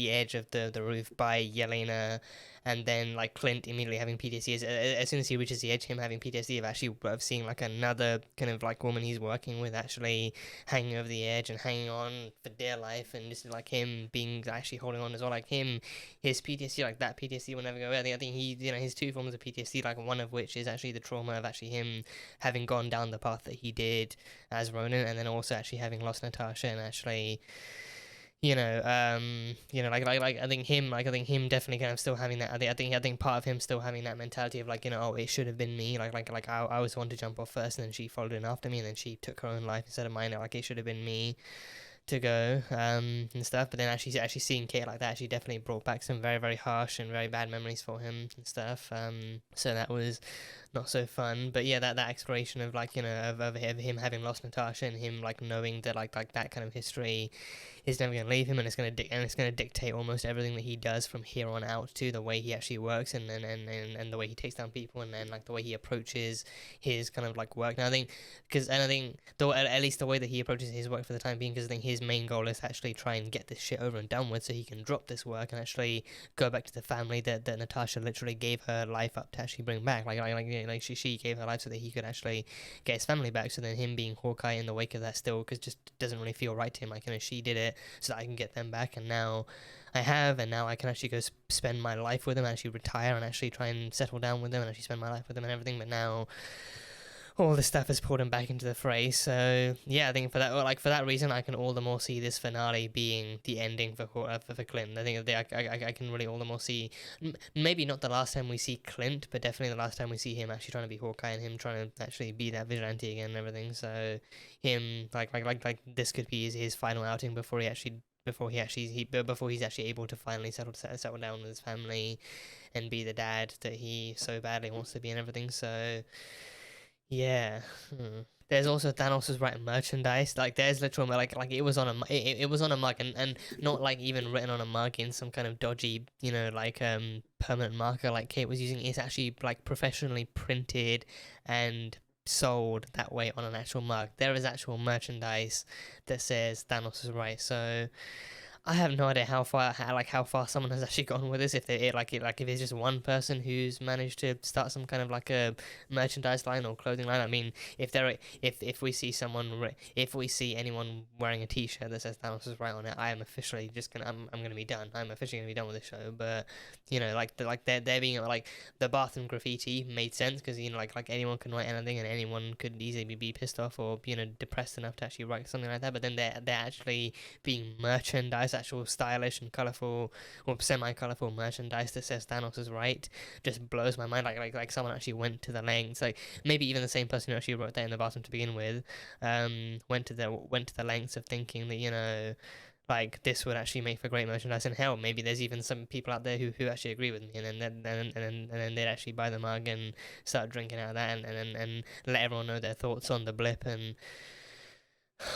edge of the roof by Yelena, and then like Clint immediately having PTSD as soon as he reaches the edge, him having PTSD of seeing like another kind of like woman he's working with actually hanging over the edge and hanging on for dear life, and just like him being actually holding on as well, like his PTSD, like that PTSD will never go away. I think he, his two forms of PTSD, like one of which is actually the trauma of actually him having gone down the path that he did as Ronin, and then also actually having lost Natasha and actually I think him definitely kind of still having that. I think part of him still having that mentality of like, oh, it should have been me. Like I was the one to jump off first, and then she followed in after me, and then she took her own life instead of mine. Like it should have been me to go and stuff. But then actually seeing Kate like that, she definitely brought back some very, very harsh and very bad memories for him and stuff. So that was not so fun. But yeah, that exploration of like of him having lost Natasha and him like knowing that like that kind of history is never going to leave him, and it's going to dictate almost everything that he does from here on out, to the way he actually works and the way he takes down people, and then like the way he approaches his kind of like work. Now I think at least the way that he approaches his work for the time being, because I think his main goal is to actually try and get this shit over and done with, so he can drop this work and actually go back to the family that Natasha literally gave her life up to actually bring back. Like she gave her life so that he could actually get his family back. So then him being Hawkeye in the wake of that still, because just doesn't really feel right to him. Like she did it so that I can get them back, and now I have, and now I can actually go spend my life with them, and actually retire and actually try and settle down with them and actually spend my life with them and everything. But now all this stuff has pulled him back into the fray. So yeah, I think for that reason, I can all the more see this finale being the ending for Clint. I think I can really all the more see, maybe not the last time we see Clint, but definitely the last time we see him actually trying to be Hawkeye and him trying to actually be that vigilante again and everything. So him like this could be his final outing before he's actually able to finally settle down with his family and be the dad that he so badly wants to be and everything. So yeah. There's also Thanos' right merchandise. Like there's literally like it was on a mug, and not like even written on a mug in some kind of dodgy permanent marker like Kate was using. It's actually like professionally printed and sold that way on an actual mug. There is actual merchandise that says Thanos is right. So I have no idea how far someone has actually gone with this. If it's just one person who's managed to start some kind of like a merchandise line or clothing line. I mean, if we see anyone wearing a T-shirt that says Thanos is right on it, I am officially I'm gonna be done. I'm officially gonna be done with the show. But they're being like the bathroom graffiti made sense, because like anyone can write anything and anyone could easily be pissed off or depressed enough to actually write something like that. But then they're actually being merchandised, actual stylish and colourful or semi-colourful merchandise that says Thanos is right, just blows my mind. Like someone actually went to the lengths, like maybe even the same person who actually wrote that in the bathroom to begin with, went to the lengths of thinking that like this would actually make for great merchandise. And hell, maybe there's even some people out there who actually agree with me, and then they'd actually buy the mug and start drinking out of that, and let everyone know their thoughts on the blip and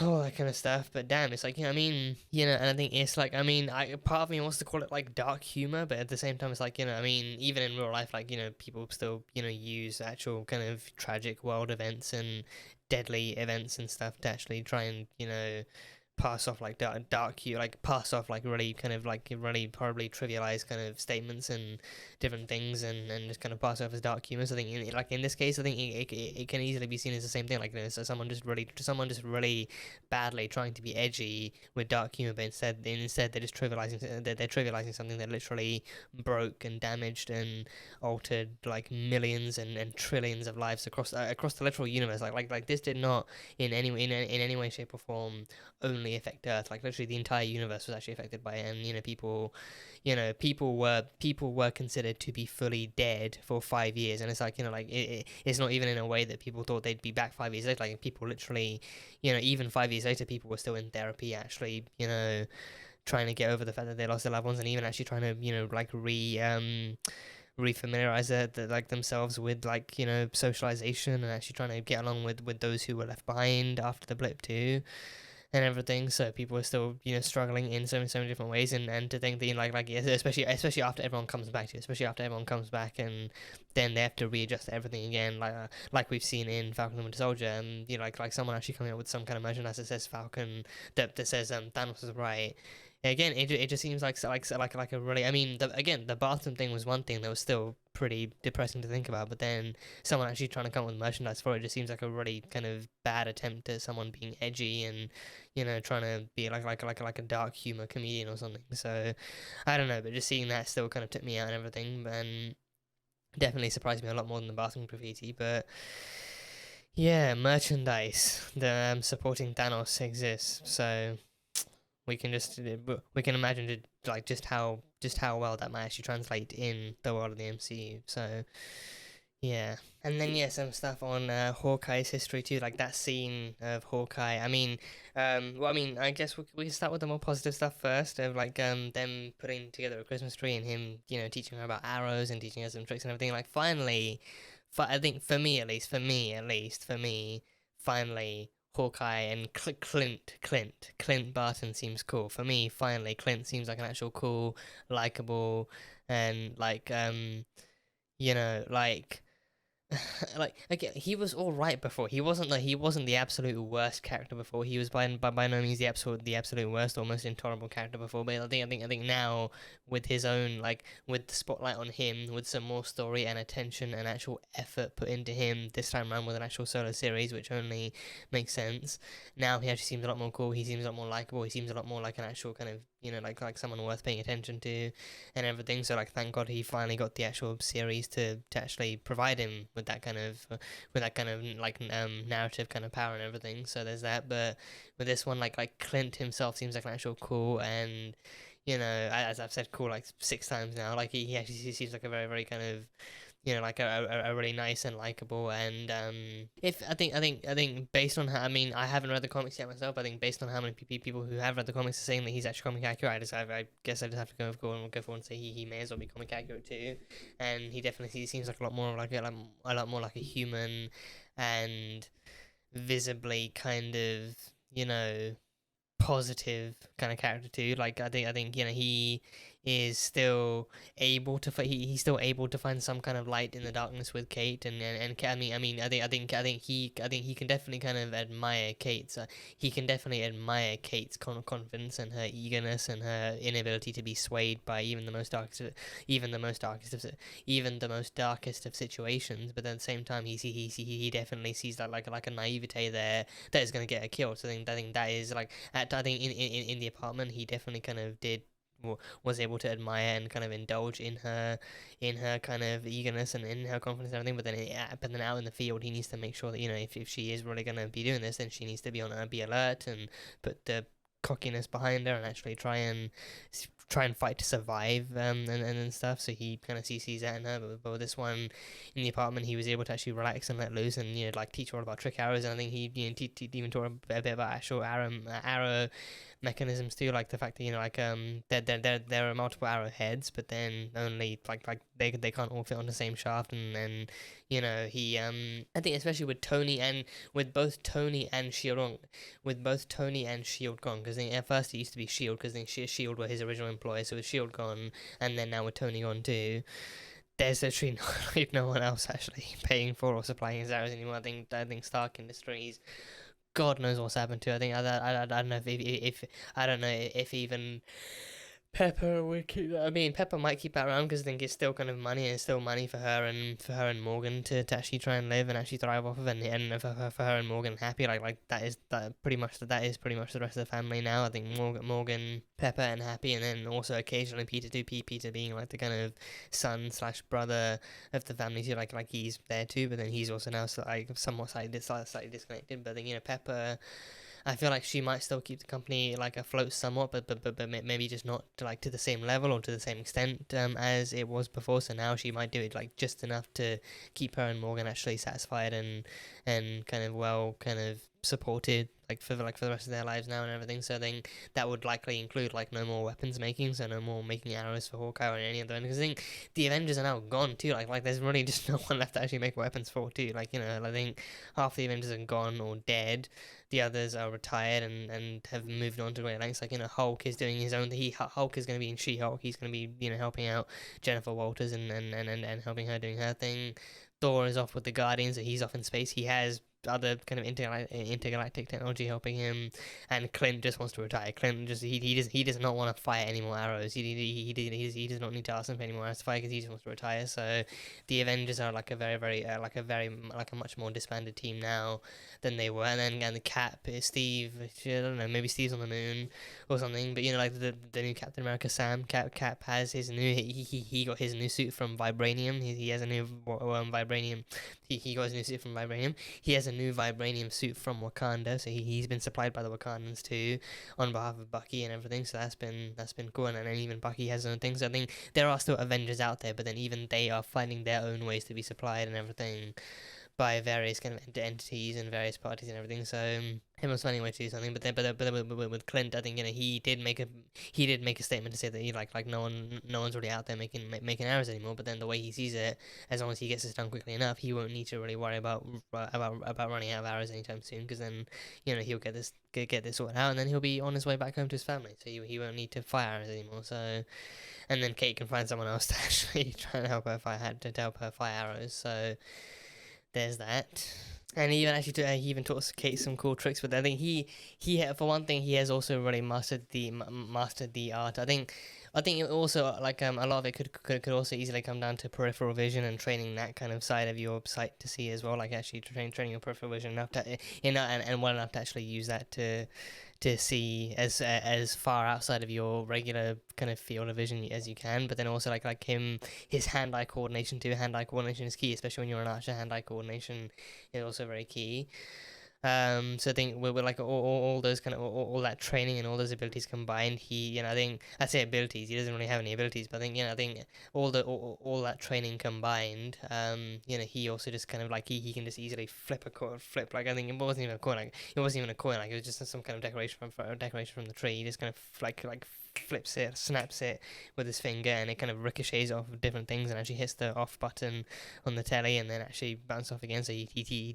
all that kind of stuff. But damn, it's like, and I think it's like, part of me wants to call it like dark humor, but at the same time it's like, even in real life, like, people still, use actual kind of tragic world events and deadly events and stuff to actually try and, pass off like dark humor, like pass off like really kind of like really horribly trivialized kind of statements and different things, and just kind of pass off as dark humor. So I think in this case, I think it can easily be seen as the same thing, like so someone just really badly trying to be edgy with dark humor, but instead they're just trivializing something that literally broke and damaged and altered like millions and trillions of lives across the literal universe. Like this did not in any way, shape or form only affect Earth. Like literally the entire universe was actually affected by it, and people were considered to be fully dead for 5 years, and it's like, it's not even in a way that people thought they'd be back 5 years later. Like people literally, even 5 years later, people were still in therapy actually, trying to get over the fact that they lost their loved ones, and even actually trying to refamiliarize themselves with socialization, and actually trying to get along with those who were left behind after the blip too. and everything. So people are still, you know, struggling in so many different ways, and to think that, you know, like especially after everyone comes back and then they have to readjust everything again, like we've seen in Falcon and Winter Soldier, and you know, like someone actually coming up with some kind of merchandise that says Falcon, that says Thanos is right. Again, it just seems like a really, I mean, the bathroom thing was one thing that was still pretty depressing to think about, but then someone actually trying to come up with merchandise for it just seems like a really kind of bad attempt at someone being edgy and, you know, trying to be like a dark humor comedian or something. So I don't know, but just seeing that still kind of took me out and everything, and definitely surprised me a lot more than the bathroom graffiti. But yeah, merchandise, the supporting Thanos exists, so we can imagine just how well that might actually translate in the world of the MCU. So yeah, and then yeah, some stuff on Hawkeye's history too, like that scene of Hawkeye. I mean, I guess we can start with the more positive stuff first, of like them putting together a Christmas tree and him, you know, teaching her about arrows and teaching her some tricks and everything. Like finally, I think for me, finally, Hawkeye and Clint Barton seems cool. For me, finally, Clint seems like an actual cool, likable, and like, you know, like, like, again, he was all right before. He wasn't the absolute worst character before. He was by no means the absolute worst or most intolerable character before. But I think now, with his own, like, with the spotlight on him, with some more story and attention and actual effort put into him this time around with an actual solo series, which only makes sense. Now he actually seems a lot more cool. He seems a lot more likable. He seems a lot more like an actual kind of, you know, like someone worth paying attention to and everything. So like, thank God he finally got the actual series to actually provide him with that kind of like narrative kind of power and everything. So there's that. But with this one, like Clint himself seems like an actual cool, and, you know, as I've said cool like 6 times now, like he actually seems like a very, very kind of, you know, like a really nice and likable, and if I think based on how, I mean, I haven't read the comics yet myself. I think based on how many people who have read the comics are saying that he's actually comic accurate, I guess I just have to go forward and say he may as well be comic accurate too, and he definitely seems like a lot more like a human, and visibly kind of, you know, positive kind of character too. Like I think you know, he is still able to he's still able to find some kind of light in the darkness with Kate, and I think he can definitely kind of admire Kate's confidence and her eagerness and her inability to be swayed by even the most darkest of situations. But at the same time, he definitely sees that like a naivete there that is going to get her killed. So I think that is like, I think in the apartment, he definitely kind of was able to admire and kind of indulge in her kind of eagerness and in her confidence and everything. But then out in the field, he needs to make sure that, you know, if she is really going to be doing this, then she needs to be alert and put the cockiness behind her and actually try and fight to survive, and stuff. So he kind of sees that in her. But with this one in the apartment, he was able to actually relax and let loose, and, you know, like teach her all about trick arrows. And I think he, you know, even taught her a bit about actual arrow mechanisms too, like the fact that, you know, like there are multiple arrowheads, but then only like they can't all fit on the same shaft, and then, you know, he I think especially with both Tony and Shield gone, because at first it used to be Shield, because then Shield were his original employer, so with Shield gone and then now with Tony gone too, there's literally no one else actually paying for or supplying his arrows anymore. I think Stark Industries, God knows what's happened to. I think I don't know if even Pepper would keep. I mean, Pepper might keep that around because I think it's still kind of money, and it's still money for her and Morgan to actually try and live and actually thrive off of, and for her and Morgan happy. Like that is pretty much the rest of the family now. I think Morgan, Pepper, and Happy, and then also occasionally Peter too. Peter being like the kind of son/brother of the family too. Like he's there too, but then he's also now somewhat slightly disconnected. But then, you know, Pepper, I feel like she might still keep the company like afloat somewhat, but maybe just not to the same level or to the same extent as it was before. So now she might do it like just enough to keep her and Morgan actually satisfied and kind of supported, for the rest of their lives now and everything. So then that would likely include like no more weapons making, so no more making arrows for Hawkeye or any other. Because I think the Avengers are now gone too. Like there's really just no one left to actually make weapons for too. Like, you know, I think half the Avengers are gone or dead. The others are retired and have moved on to great lengths. Like, you know, Hulk is doing his own. Hulk is going to be in She-Hulk. He's going to be, you know, helping out Jennifer Walters and helping her doing her thing. Thor is off with the Guardians, and he's off in space. He has other kind of intergalactic technology helping him, and Clint just wants to retire. Clint just he does not want to fire any more arrows. He does not need to ask him for any more arrows to fire because he just wants to retire. So the Avengers are like a much more disbanded team now than they were. And the Cap is Steve. I don't know, maybe Steve's on the moon or something. But you know, like the new Captain America, Sam. Cap has his new he got his new suit from Vibranium. He has a new Vibranium. He got his new suit from Vibranium. He has a new Vibranium suit from Wakanda, so he's been supplied by the Wakandans too, on behalf of Bucky and everything. So that's been cool. And then even Bucky has his own things. So I think there are still Avengers out there, but then even they are finding their own ways to be supplied and everything by various kind of entities and various parties and everything. So him was finding a way to do something. But with Clint, I think, you know, he did make a statement to say that he like no one's really out there making arrows anymore. But then the way he sees it, as long as he gets this done quickly enough, he won't need to really worry about running out of arrows anytime soon. Because then, you know, he'll get this sorted out, and then he'll be on his way back home to his family. So he won't need to fire arrows anymore. So, and then Kate can find someone else to actually try and help her fire arrows. So there's that. And he even taught Kate some cool tricks. But I think he for one thing, he has also really mastered the art. I think it also, like, a lot of it could also easily come down to peripheral vision and training that kind of side of your sight to see as well. Like actually training your peripheral vision enough to, you know, and well enough to actually use that to see as far outside of your regular kind of field of vision as you can. But then also like his hand-eye coordination too. Hand-eye coordination is key, especially when you're an archer. Hand-eye coordination is also very key. So I think with like all those kind of all that training and all those abilities combined, he, you know, I think I say abilities, he doesn't really have any abilities, but I think, you know, I think all that training combined, you know, he also just kind of like he can just easily flip like, I think it wasn't even a coin, like it was just some kind of decoration from the tree. He just kind of like flips it, snaps it with his finger, and it kind of ricochets off of different things and actually hits the off button on the telly and then actually bounces off again. So he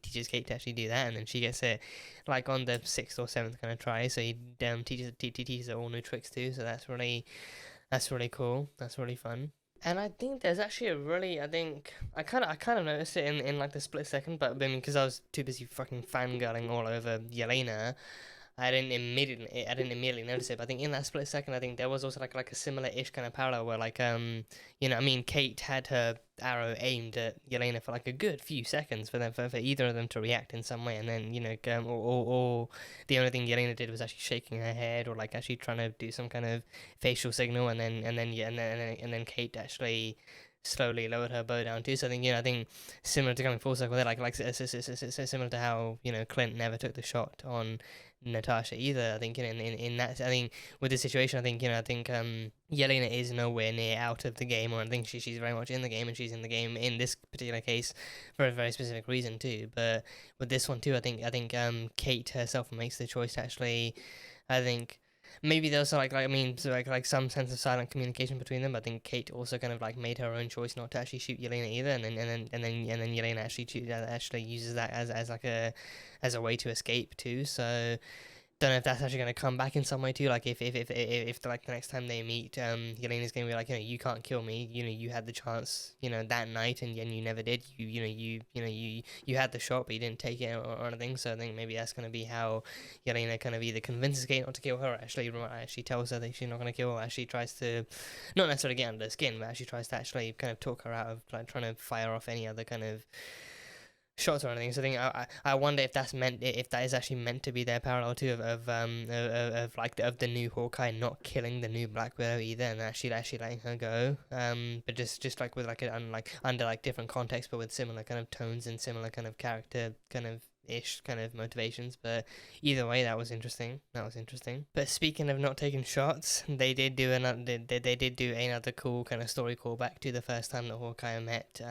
teaches Kate to actually do that, and then she gets it like on the 6th or 7th kind of try. So he teaches her all new tricks too. So that's really cool. That's really fun. And I think there's actually I kind of noticed it in like the split second, but I mean, because I was too busy fucking fangirling all over Yelena, I didn't immediately notice it. But I think in that split second, I think there was also like a similar-ish kind of parallel where, like, you know, I mean, Kate had her arrow aimed at Yelena for like a good few seconds for either of them to react in some way, and then, you know, or the only thing Yelena did was actually shaking her head or like actually trying to do some kind of facial signal, and then Kate actually slowly lowered her bow down too. So I think, you know, I think similar to coming full circle there, like similar to how, you know, Clint never took the shot on Natasha either. I think, you know, in that, I think with this situation, I think, you know, Yelena is nowhere near out of the game, or I think she's very much in the game, and she's in the game in this particular case for a very specific reason too. But with this one too, I think Kate herself makes the choice to actually, I think, maybe there's like some sense of silent communication between them. But I think Kate also kind of like made her own choice not to actually shoot Yelena either, and then Yelena actually uses that as a way to escape too. So don't know if that's actually going to come back in some way too. Like if like the next time they meet, Yelena's going to be like, you know, you can't kill me. You know, you had the chance, you know, that night, and you never did. You had the shot, but you didn't take it or anything. So I think maybe that's going to be how Yelena kind of either convinces Kate not to kill her, or actually tells her that she's not going to kill her. Or actually tries to, not necessarily get under the skin, but actually tries to actually kind of talk her out of like trying to fire off any other kind of shots or anything. So I think I wonder if that is actually meant to be their parallel too of the new Hawkeye not killing the new Black Widow either, and actually letting her go. But just like with like under like different context, but with similar kind of tones and similar kind of character kind of motivations. But either way, that was interesting. But speaking of not taking shots, they did do another cool kind of story callback to the first time that Hawkeye met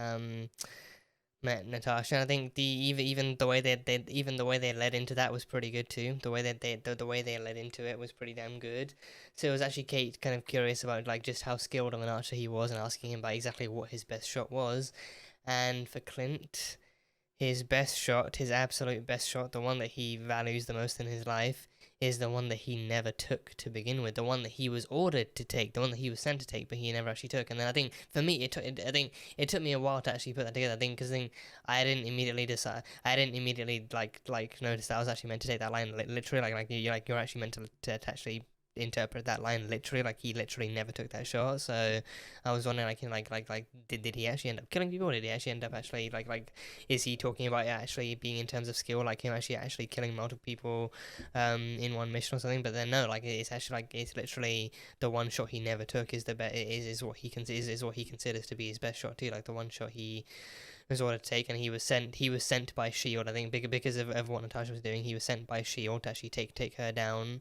met Natasha. And I think even the way they led into that was pretty good too. The way that the way they led into it was pretty damn good. So it was actually Kate kind of curious about like just how skilled of an archer he was, and asking him about exactly what his best shot was. And for Clint, his best shot, his absolute best shot, the one that he values the most in his life, is the one that he never took to begin with, the one that he was ordered to take, the one that he was sent to take, but he never actually took. And then I think for me, I think it took me a while to actually put that together. I think because I didn't immediately decide, I didn't immediately like notice that I was actually meant to take that line literally, you're actually meant to actually interpret that line literally, like he literally never took that shot. So I was wondering did he actually end up killing people, or did he actually end up actually is he talking about actually being in terms of skill, like him actually killing multiple people in one mission or something? But then no, like it's actually it's literally the one shot he never took is what he considers to be his best shot too, like the one shot he was ordered to take. And he was sent by S.H.I.E.L.D. I think because of what Natasha was doing, he was sent by S.H.I.E.L.D. to actually take her down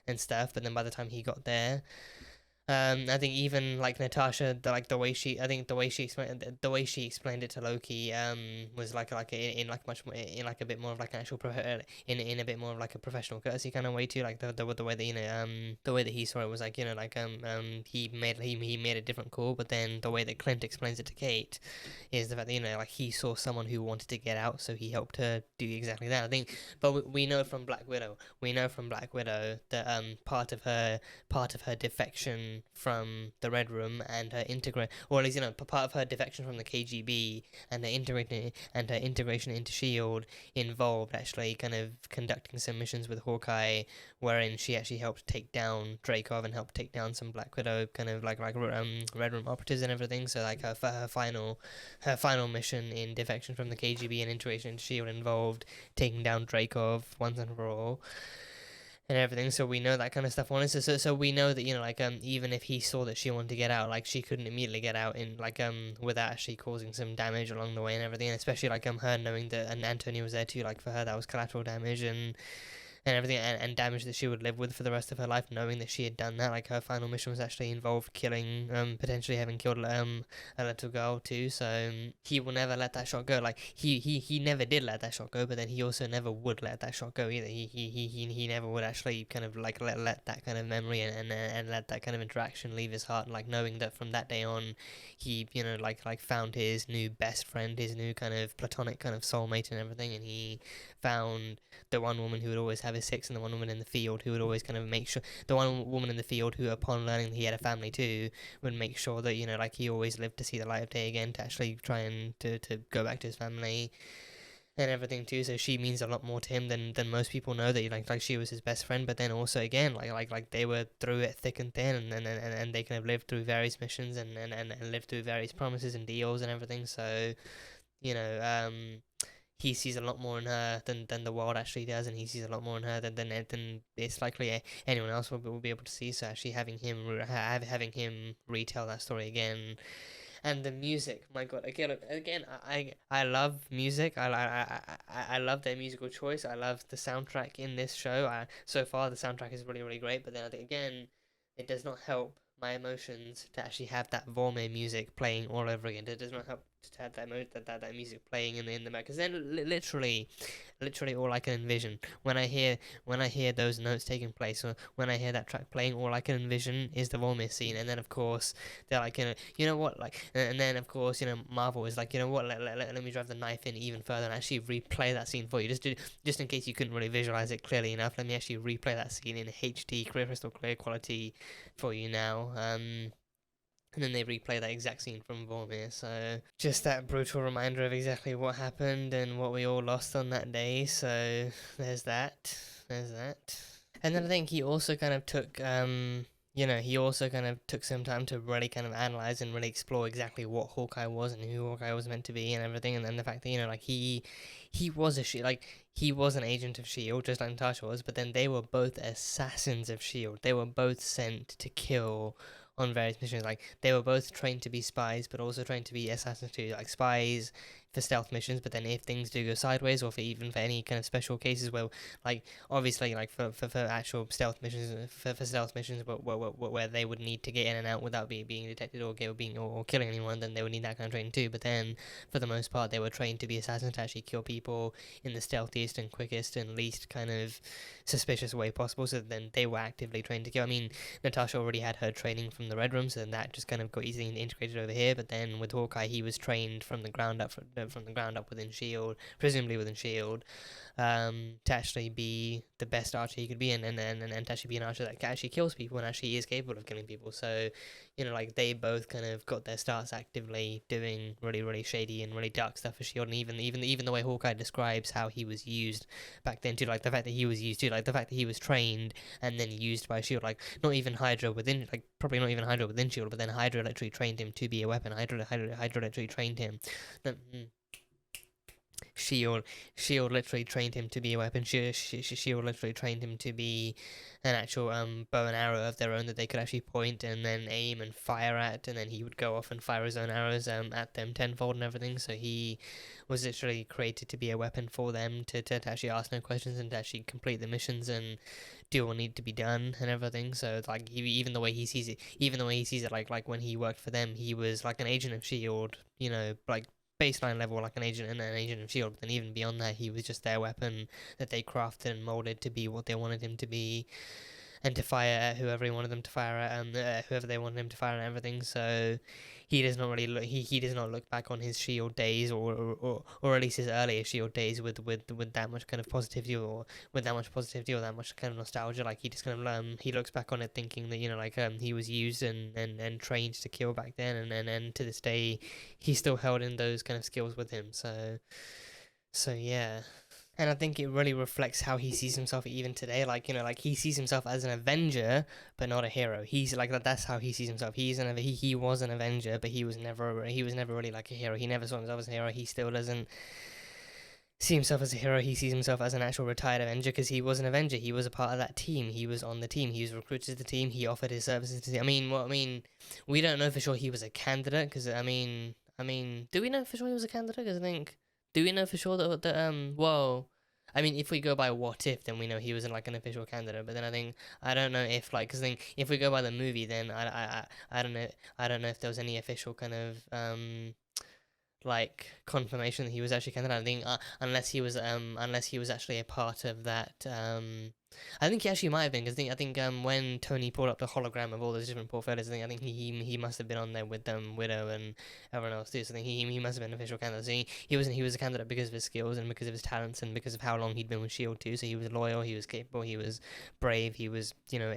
and stuff. But then by the time he got there, I think even like Natasha, the way she explained it to Loki, was in a bit more of like an actual in a bit more of like a professional courtesy kind of way too. Like the way that the way that he saw it was like he made a different call. But then the way that Clint explains it to Kate is the fact that like he saw someone who wanted to get out, so he helped her do exactly that. I think, but we know from Black Widow that part of her defection from the Red Room and her or at least part of her defection from the KGB and her integration into S.H.I.E.L.D. involved actually kind of conducting some missions with Hawkeye, wherein she actually helped take down Dreykov and helped take down some Black Widow kind of Red Room operatives and everything. So like her final mission in defection from the KGB and integration into S.H.I.E.L.D. involved taking down Dreykov once and for all and everything. So we know that kind of stuff on it. So we know that even if he saw that she wanted to get out, like she couldn't immediately get out in without actually causing some damage along the way and everything. And especially her knowing that and Antonio was there too. Like for her, that was collateral damage and everything, and damage that she would live with for the rest of her life, knowing that she had done that. Like her final mission was actually involved killing, potentially having killed a little girl too. So he will never let that shot go. Like he never did let that shot go, but then he also never would let that shot go either. He never would actually kind of like let that kind of memory and let that kind of interaction leave his heart. Like knowing that from that day on, he found his new best friend, his new kind of platonic kind of soulmate and everything, and he found the one woman who would always have his six, and the one woman in the field who would always kind of make sure, the one woman in the field who, upon learning that he had a family too, would make sure that he always lived to see the light of day again, to actually try and to go back to his family and everything too. So she means a lot more to him than most people know, that like she was his best friend. But then also again like they were through it thick and thin, and they kind of lived through various missions and lived through various promises and deals and everything. So he sees a lot more in her than the world actually does, and he sees a lot more in her than it's likely anyone else will be able to see. So actually having him retell that story again. And the music, my God, again, I love music. I love their musical choice. I love the soundtrack in this show. So far, the soundtrack is really, really great. But then I think, again, it does not help my emotions to actually have that Vormir music playing all over again. It does not help to have that music playing in the back, because then literally all I can envision when I hear those notes taking place, or when I hear that track playing, all I can envision is the Vormir scene. And then of course they're like, you know what, like, and then of course Marvel is like, you know what, let me drive the knife in even further and actually replay that scene for you, just in case you couldn't really visualize it clearly enough. Let me actually replay that scene in HD crystal clear quality for you now. And then they replay that exact scene from Vormir. So just that brutal reminder of exactly what happened and what we all lost on that day. So there's that. And then I think he also kind of took some time to really kind of analyze and really explore exactly what Hawkeye was and who Hawkeye was meant to be and everything. And then the fact that he was he was an agent of S.H.I.E.L.D. just like Natasha was, but then they were both assassins of S.H.I.E.L.D. They were both sent to kill on various missions. Like they were both trained to be spies, but also trained to be assassins too. Like spies for stealth missions, but then if things do go sideways, or for even for any kind of special cases where, like, obviously, like for actual stealth missions, for stealth missions where they would need to get in and out without being detected or killing anyone, then they would need that kind of training too. But then for the most part, they were trained to be assassins, to actually kill people in the stealthiest and quickest and least kind of suspicious way possible. So then they were actively trained to kill. I mean, Natasha already had her training from the Red Room, so then that just kind of got easily integrated over here. But then with Hawkeye, he was trained from the ground up within Shield, presumably within Shield, to actually be the best archer he could be, and to actually be an archer that actually kills people and actually is capable of killing people. So, you know, like, they both kind of got their starts actively doing really, really shady and really dark stuff for Shield. And even the way Hawkeye describes how he was used back then too, like the fact that he was used too, like the fact that he was trained and then used by Shield, like not even Hydra within, like probably not even Hydra within Shield, but then Hydra literally trained him to be a weapon. Hydra literally trained him. Shield literally trained him to be a weapon. Shield literally trained him to be an actual bow and arrow of their own that they could actually point and then aim and fire at, and then he would go off and fire his own arrows at them tenfold and everything. So he was literally created to be a weapon for them to actually ask no questions and to actually complete the missions and do what needed to be done and everything. So like even the way he sees it, like when he worked for them, he was like an agent of Shield, you know, like baseline level, like an agent of Shield. But then even beyond that, he was just their weapon that they crafted and molded to be what they wanted him to be, and to fire at whoever they wanted him to fire at, and whoever they wanted him to fire at, and everything. So he does not really look, he does not look back on his Shield days, or at least his earlier Shield days with that much kind of positivity, or that much kind of nostalgia. Like, he just kind of he looks back on it thinking that, you know, like he was used and trained to kill back then, and to this day he still held in those kind of skills with him. So yeah. And I think it really reflects how he sees himself even today. Like, you know, like, he sees himself as an Avenger, but not a hero. He's like that's how he sees himself. He was an Avenger, but he was never really like a hero. He never saw himself as a hero. He still doesn't see himself as a hero. He sees himself as an actual retired Avenger, because he was an Avenger. He was a part of that team. He was on the team. He was recruited to the team. He offered his services to the team. We don't know for sure he was a candidate, because do we know for sure he was a candidate? Because do we know for sure that if we go by what if, then we know he was like an official candidate. But then I don't know if, like, because if we go by the movie, then I don't know if there was any official kind of like confirmation that he was actually a candidate. I think unless he was actually a part of that. I think he actually might have been, because I think when Tony pulled up the hologram of all those different portfolios, I think he must have been on there with Widow and everyone else too. So I think he must have been an official candidate. So he was a candidate because of his skills and because of his talents and because of how long he'd been with Shield too. So he was loyal, he was capable, he was brave, he was, you know,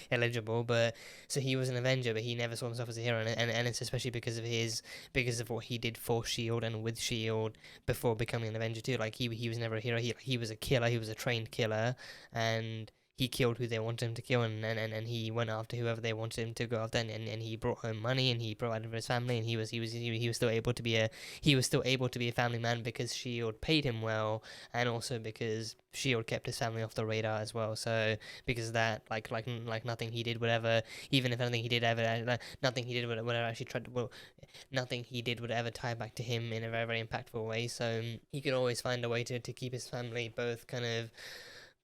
eligible. But so he was an Avenger, but he never saw himself as a hero, and it's especially because of what he did for Shield and with Shield before becoming an Avenger too. Like, he was never a hero. He was a killer. He was a trained killer. And he killed who they wanted him to kill, and he went after whoever they wanted him to go after, and he brought home money, and he provided for his family, and he was still able to be a family man because Shield paid him well, and also because Shield kept his family off the radar as well. So because of that, like nothing he did would ever, even if anything he did ever, nothing he did would ever actually nothing he did would ever tie back to him in a very, very impactful way. So he could always find a way to keep his family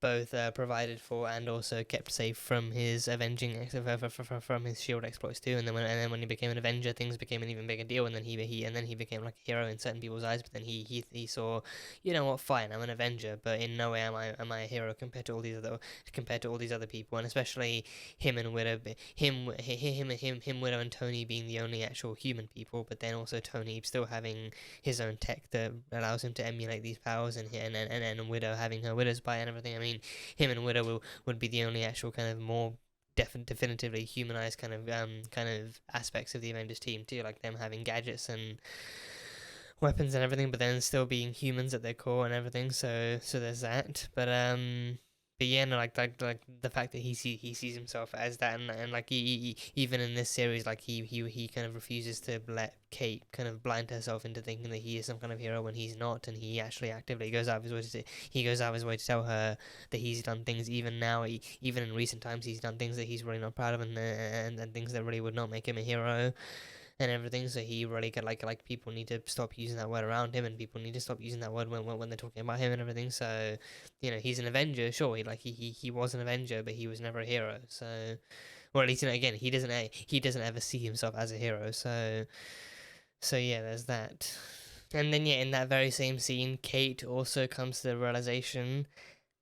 both provided for and also kept safe from his from his Shield exploits too. And then when he became an Avenger, things became an even bigger deal. And then he became like a hero in certain people's eyes. But then he saw, you know what, fine, I'm an Avenger, but in no way am I a hero compared to all these other people. And especially him and Widow, Widow and Tony being the only actual human people. But then also Tony still having his own tech that allows him to emulate these powers, and Widow having her Widow's Bite and everything. Him and Widow would be the only actual kind of more definitively humanized kind of aspects of the Avengers team too, like them having gadgets and weapons and everything, but then still being humans at their core and everything. So there's that. But yeah, no, like the fact that he sees himself as that, and like he even in this series, like he kind of refuses to let Kate kind of blind herself into thinking that he is some kind of hero when he's not, and he actually actively goes out of his way to tell her that he's done things, even now, even in recent times, he's done things that he's really not proud of, and things that really would not make him a hero. and everything. So he really got like people need to stop using that word around him, and people need to stop using that word when they're talking about him and everything. So, you know, he's an Avenger, sure. He was an Avenger, but he was never a hero. So, or at least, you know, again, he doesn't ever see himself as a hero. So yeah, there's that. And then yeah, in that very same scene, Kate also comes to the realization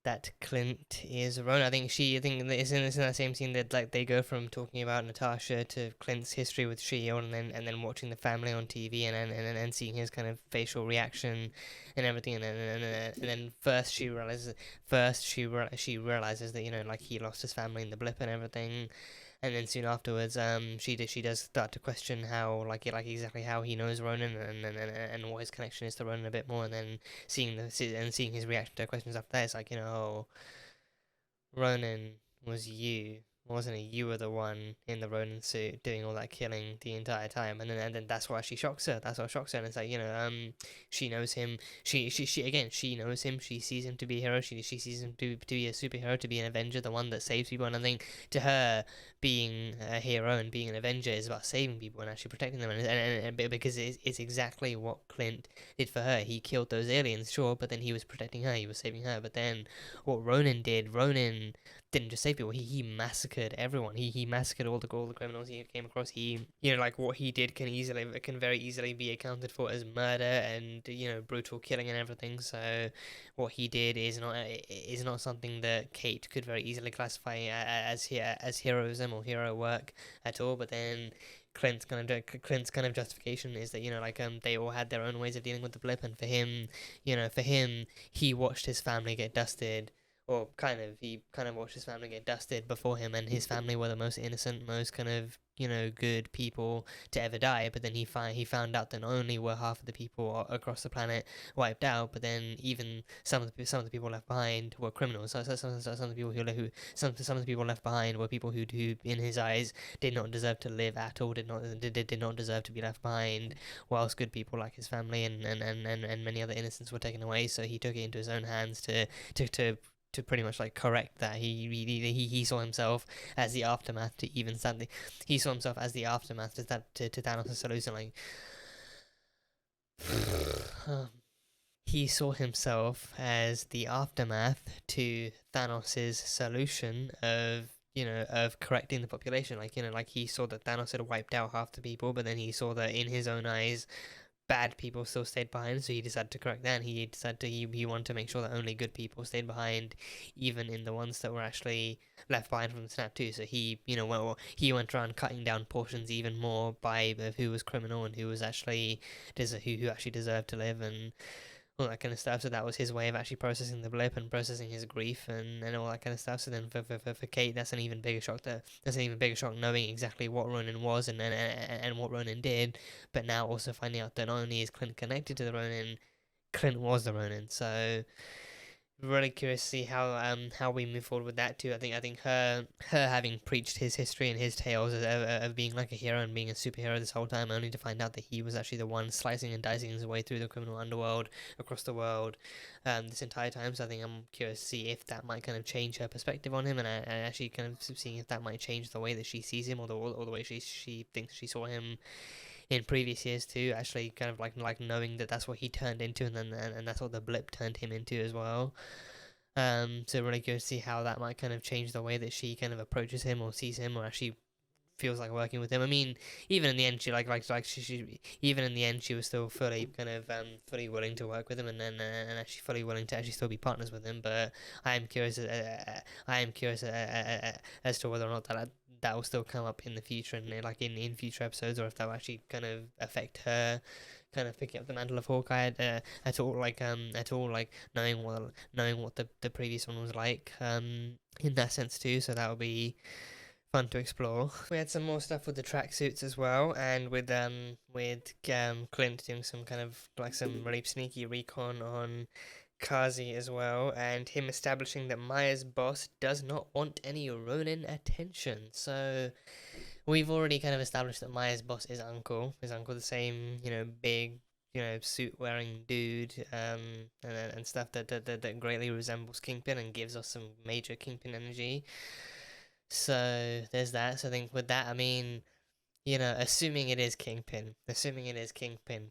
that Clint is Ronan. I think it's in that same scene that like they go from talking about Natasha to Clint's history with Shield, and then watching the family on TV, and then seeing his kind of facial reaction and everything, and then she realizes that, you know, like he lost his family in the blip and everything. And then soon afterwards, she does start to question how exactly how he knows Ronan, and what his connection is to Ronan a bit more, and then seeing his reaction to her questions after that, it's like, you know, Ronan was you. Wasn't it? You were the one in the Ronin suit doing all that killing the entire time, and then that's why she shocks her. That's what shocks her, and it's like, you know, she knows him. She knows him. She sees him to be a hero. She sees him to be a superhero, to be an Avenger, the one that saves people. And I think to her, being a hero and being an Avenger is about saving people and actually protecting them, and because it's exactly what Clint did for her. He killed those aliens, sure, but then he was protecting her. He was saving her. But then what Ronan didn't just save people. He massacred everyone. He massacred all the criminals he came across. He, you know, like what he did can very easily be accounted for as murder and, you know, brutal killing and everything. So what he did is not something that Kate could very easily classify as heroism or hero work at all. But then Clint's kind of justification is that, you know, like they all had their own ways of dealing with the blip, and for him, he watched his family get dusted. Or he watched his family get dusted before him, and his family were the most innocent, most kind of, you know, good people to ever die. But then he found out that not only were half of the people across the planet wiped out, but then even some of the people left behind were criminals. So some of the people left behind were people who in his eyes did not deserve to live at all, did not deserve to be left behind, whilst good people like his family and many other innocents were taken away. So he took it into his own hands to pretty much like correct that. He saw himself as the aftermath to he saw himself as the aftermath to Thanos' solution. Like he saw himself as the aftermath to Thanos' solution of correcting the population. Like, you know, like he saw that Thanos had wiped out half the people, but then he saw that in his own eyes bad people still stayed behind, so he decided to correct that, and he wanted to make sure that only good people stayed behind, even in the ones that were actually left behind from the snap too. So he went around cutting down portions even more of who was criminal and who actually deserved to live, and all that kind of stuff. So that was his way of actually processing the blip and processing his grief and all that kind of stuff. So then for Kate, that's an even bigger shock. That's an even bigger shock, knowing exactly what Ronan was and what Ronan did, but now also finding out that not only is Clint connected to the Ronan, Clint was the Ronan. So really curious to see how we move forward with that too. I think her having preached his history and his tales of being like a hero and being a superhero this whole time, only to find out that he was actually the one slicing and dicing his way through the criminal underworld across the world this entire time. So I think I'm curious to see if that might kind of change her perspective on him, and actually kind of seeing if that might change the way that she sees him, or the way she thinks she saw him in previous years too, actually kind of like knowing that that's what he turned into, and that's what the blip turned him into as well. So really good to see how that might kind of change the way that she kind of approaches him or sees him or actually feels like working with him. I mean, even in the end, she was still fully kind of fully willing to work with him, and actually fully willing to actually still be partners with him. But I am curious as to whether or not that will still come up in the future, and like in future episodes, or if that will actually kind of affect her kind of picking up the mantle of Hawkeye at all, like knowing what the previous one was like in that sense too. So that will be fun to explore. We had some more stuff with the tracksuits as well, and with Clint doing some kind of like some really sneaky recon on Kazi as well, and him establishing that Maya's boss does not want any Ronin attention. So we've already kind of established that Maya's boss is Uncle. Is Uncle the same, you know, big, you know, suit-wearing dude, and stuff that greatly resembles Kingpin and gives us some major Kingpin energy. So there's that. So I think with that, I mean, assuming it is Kingpin,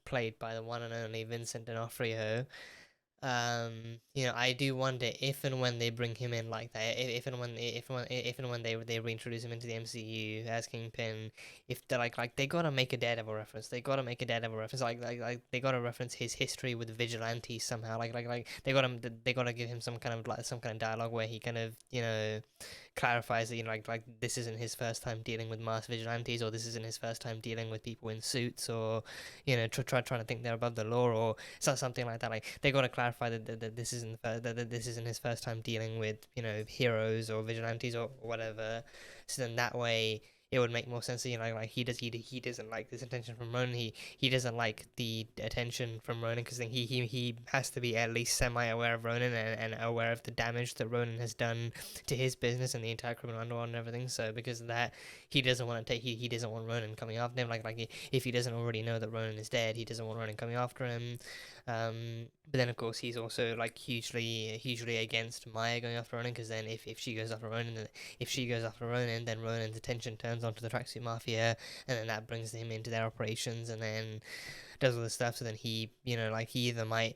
played by the one and only Vincent D'Onofrio, I do wonder if and when they bring him in like that, if and when they reintroduce him into the MCU as Kingpin, if they're like they gotta make a Daredevil reference, like they gotta reference his history with vigilantes somehow, like they gotta give him some kind of dialogue where he kind of clarifies that like this isn't his first time dealing with masked vigilantes, or this isn't his first time dealing with people in suits, or trying to think they're above the law, or something like that. Like they gotta clarify that this isn't his first time dealing with heroes or vigilantes or whatever. So then that way it would make more sense that, like he doesn't like this attention from Ronan. He doesn't like the attention from Ronan, because then he has to be at least semi-aware of Ronan and aware of the damage that Ronan has done to his business and the entire criminal underworld and everything. So because of that, he doesn't want to he doesn't want Ronan coming after him. Like if he doesn't already know that Ronan is dead, he doesn't want Ronan coming after him. But then of course he's also like hugely against Maya going after Ronan, because then if she goes after Ronan, then Ronan's attention turns onto the Tracksuit Mafia, and then that brings him into their operations, and then does all this stuff. So then he either might,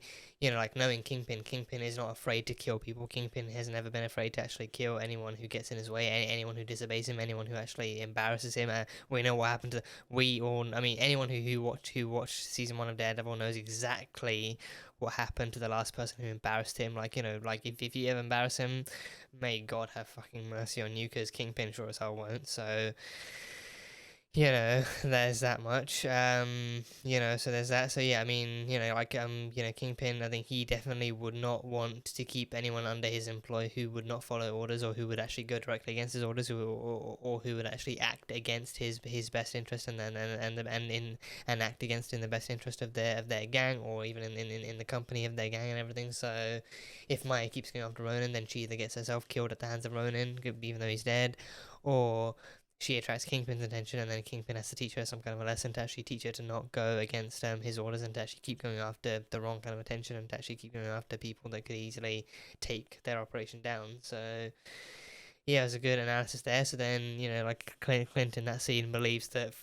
knowing Kingpin is not afraid to kill people. Kingpin has never been afraid to actually kill anyone who gets in his way, anyone who disobeys him, anyone who actually embarrasses him. We know what happened to anyone who watched season 1 of Daredevil knows exactly what happened to the last person who embarrassed him. If you ever embarrass him, may God have fucking mercy on you, because Kingpin sure as hell won't. So there's that much. So there's that. So yeah, Kingpin, I think he definitely would not want to keep anyone under his employ who would not follow orders, or who would actually go directly against his orders, or who would actually act against his best interest, and act against in the best interest of their gang, or even in the company of their gang and everything. So if Maya keeps going after Ronan, then she either gets herself killed at the hands of Ronan, even though he's dead, or she attracts Kingpin's attention, and then Kingpin has to teach her some kind of a lesson, to actually teach her to not go against his orders, and to actually keep going after the wrong kind of attention, and to actually keep going after people that could easily take their operation down. So yeah, it was a good analysis there. So then, Clint in that scene believes that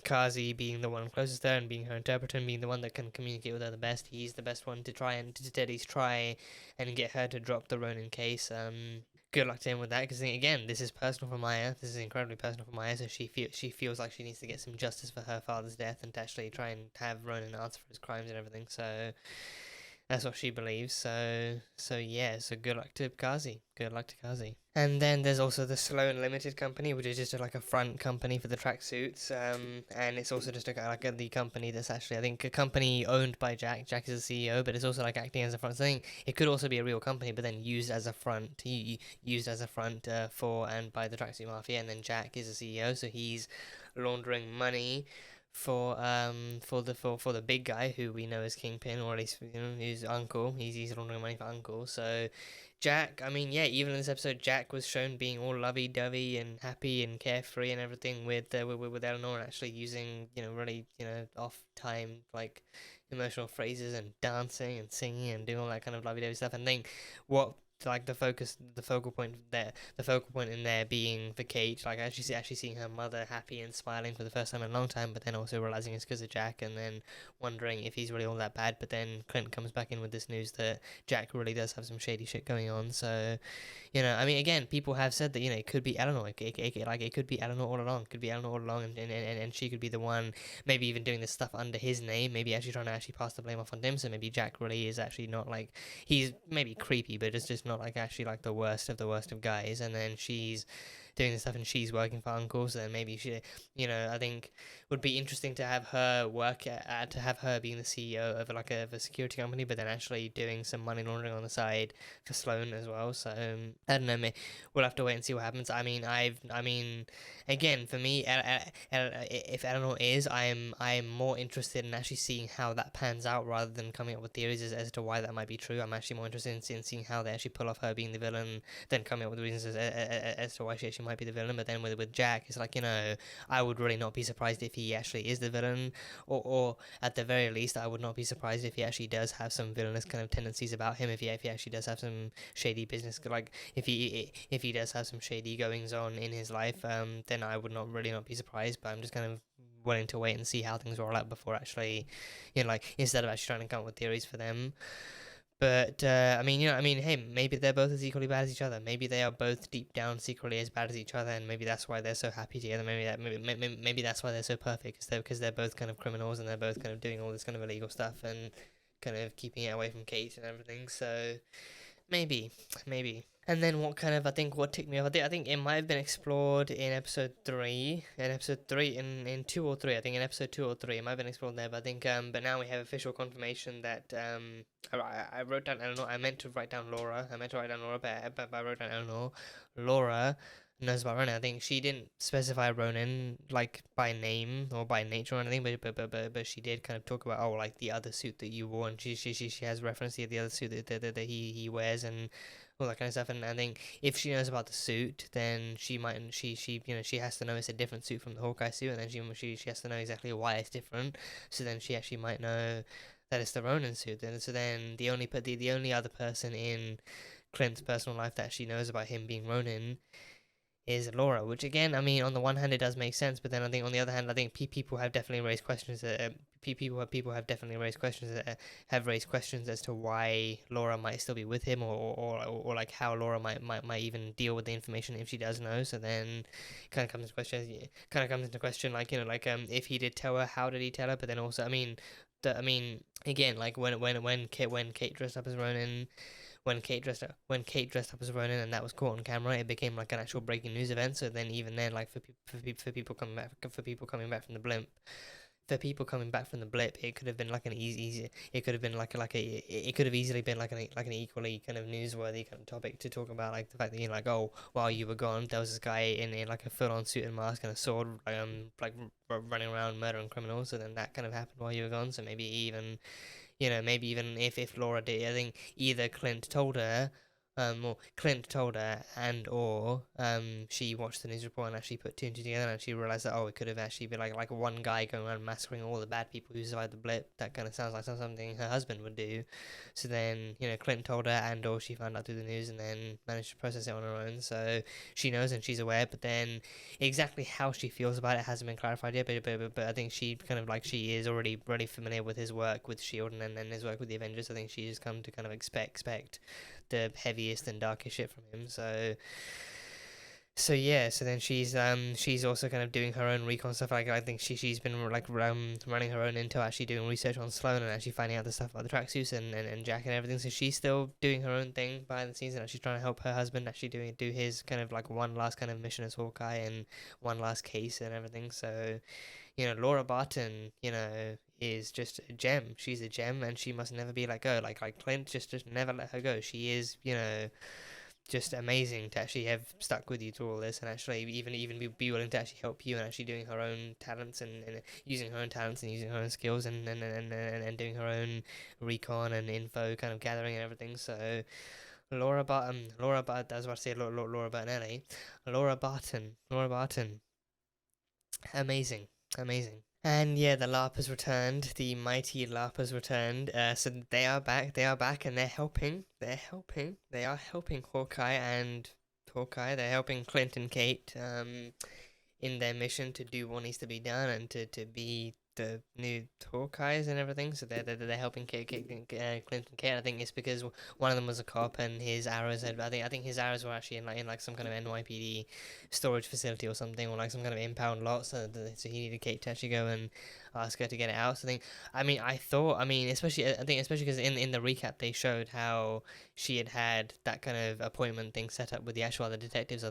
Kazi, being the one closest to her and being her interpreter and being the one that can communicate with her the best, he's the best one to try and get her to drop the Ronin case. Good luck to him with that, because again, this is personal for Maya. This is incredibly personal for Maya, so she feels like she needs to get some justice for her father's death, and to actually try and have Ronan answer for his crimes and everything. So that's what she believes. So good luck to Kazi. And then there's also the Sloan Limited Company, which is just like a front company for the tracksuits. And it's also just the company that's actually, I think, a company owned by Jack. Jack is the CEO, but it's also like acting as a front thing. It could also be a real company, but then used as a front. For and by the Tracksuit Mafia, and then Jack is the CEO, so he's laundering money for the big guy who we know as Kingpin, or at least his uncle. He's laundering money for Uncle. So Jack, even in this episode, Jack was shown being all lovey-dovey and happy and carefree and everything with Eleanor, and actually using really off-time like emotional phrases and dancing and singing and doing all that kind of lovey-dovey stuff. And then what, like the focal point in there being for Kate, like actually seeing her mother happy and smiling for the first time in a long time, but then also realizing it's because of Jack, and then wondering if he's really all that bad. But then Clint comes back in with this news that Jack really does have some shady shit going on. So again, people have said that it could be Eleanor, it could be Eleanor all along, and she could be the one, maybe even doing this stuff under his name, maybe actually trying to actually pass the blame off on him. So maybe Jack really is actually not like, he's maybe creepy, but it's just not like actually like the worst of guys, and then she's doing this stuff and she's working for Uncle. So then maybe she, I think would be interesting to have her to have her being the CEO of like a security company, but then actually doing some money laundering on the side for Sloan as well. So I don't know, we'll have to wait and see what happens. Again, for me, if Eleanor is, I'm more interested in actually seeing how that pans out, rather than coming up with theories as to why that might be true. I'm actually more interested in seeing how they actually pull off her being the villain, than coming up with reasons as to why she actually might be the villain. But then with Jack, it's like, I would really not be surprised if he actually is the villain, or at the very least, I would not be surprised if he actually does have some villainous kind of tendencies about him. If he actually does have some shady business, like if he does have some shady goings on in his life, then I would not be surprised. But I'm just kind of willing to wait and see how things roll out before actually, instead of actually trying to come up with theories for them. But, hey, maybe they're both as equally bad as each other. Maybe they are both deep down secretly as bad as each other, and maybe that's why they're so happy together. Maybe that's why they're so perfect, because they're both kind of criminals, and they're both kind of doing all this kind of illegal stuff, and kind of keeping it away from Kate and everything, so maybe. And then what ticked me off, I think it might have been explored in episode 3, in 2 or 3, I think in episode 2 or 3, it might have been explored there, but I think, but now we have official confirmation that, I wrote down Eleanor, I meant to write down Laura, but I wrote down Eleanor. Laura knows about Ronan. I think she didn't specify Ronan, like, by name or by nature or anything, but she did kind of talk about, like, the other suit that you wore, and she has reference to the other suit that he wears, and all that kind of stuff. And I think if she knows about the suit, then she has to know it's a different suit from the Hawkeye suit, and then she has to know exactly why it's different. So then she actually might know that it's the Ronin suit. And so then the only other person in Clint's personal life that she knows about him being Ronin is Laura, which again, I mean, on the one hand it does make sense, but then I think on the other hand, I think people have definitely raised questions. People have definitely raised questions as to why Laura might still be with him, or like how Laura might even deal with the information if she does know. So then, kind of comes into question, like, if he did tell her, how did he tell her? But then also, again, like when Kate dressed up as Ronin. When Kate dressed up as Ronin and that was caught on camera, it became like an actual breaking news event. So then, even then, like for people coming back from the blimp, it could have been like an easy. It could have been it could have easily been like an equally kind of newsworthy kind of topic to talk about, like the fact that while you were gone, there was this guy in like a full-on suit and mask and a sword, like running around murdering criminals. So then that kind of happened while you were gone. So maybe even if Laura did, I think either Clint told her, or she watched the news report and actually put 2 and 2 together, and she realized that, it could have actually been like one guy going around massacring all the bad people who survived the blip. That kind of sounds like something her husband would do. So then, Clint told her, and or she found out through the news and then managed to process it on her own. So she knows and she's aware, but then exactly how she feels about it hasn't been clarified yet. But I think she kind of she is already really familiar with his work with S.H.I.E.L.D. and then his work with the Avengers. I think she's come to kind of expect the heaviest and darkest shit from him. So then she's also kind of doing her own recon stuff. Like, I think she's been running her own intel, actually doing research on Sloan and actually finding out the stuff about the tracksuits and Jack and everything. So she's still doing her own thing behind the scenes, and actually trying to help her husband actually do his kind of like one last kind of mission as Hawkeye and one last case and everything. So Laura Barton, is just a gem. She's a gem, and she must never be let go. Like Clint, just never let her go. She is, just amazing to actually have stuck with you through all this, and actually even be willing to actually help you, and actually doing her own talents and using her own talents and using her own skills and doing her own recon and info kind of gathering and everything. So Laura Barton, I was about to say Laura Bartonelli, Laura Barton, amazing. And yeah, the LARPers returned, the mighty LARPers returned, so they are back, and they're helping Hawkeye, they're helping Clint and Kate, in their mission to do what needs to be done, and to be the new Hawkeyes and everything. So they're helping Clint and Kate. I think it's because one of them was a cop, and his arrows I think his arrows were actually in like some kind of NYPD storage facility or something, or like some kind of impound lot. So he needed Kate to actually go and ask her to get it out. So especially because in the recap they showed how she had that kind of appointment thing set up with the actual other detectives. I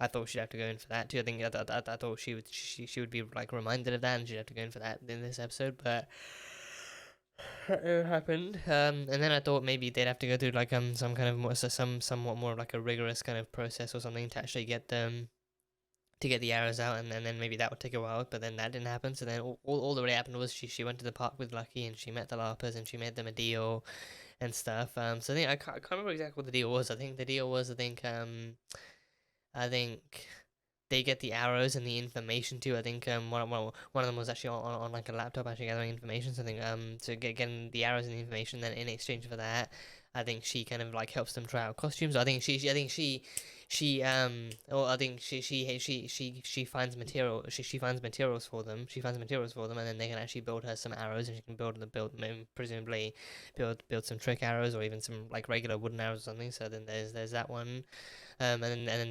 thought she'd have to go in for that too. I thought she would be like reminded of that, and she'd have to go in for that in this episode, but it happened. And then I thought maybe they'd have to go through like some kind of somewhat more like a rigorous kind of process or something to actually get them to get the arrows out, and then maybe that would take a while, but then that didn't happen. So then all that really happened was she went to the park with Lucky, and she met the LARPers, and she made them a deal and stuff. So I think I can't remember exactly what the deal was. I think the deal was I think they get the arrows and the information too. I think one of them was actually on like a laptop actually gathering information. So I think so getting the arrows and the information, then in exchange for that, I think she kind of like helps them try out costumes. I think she finds material. She finds materials for them. She finds materials for them, and then they can actually build her some arrows, and she can presumably build some trick arrows or even some like regular wooden arrows or something. So then there's that one, and then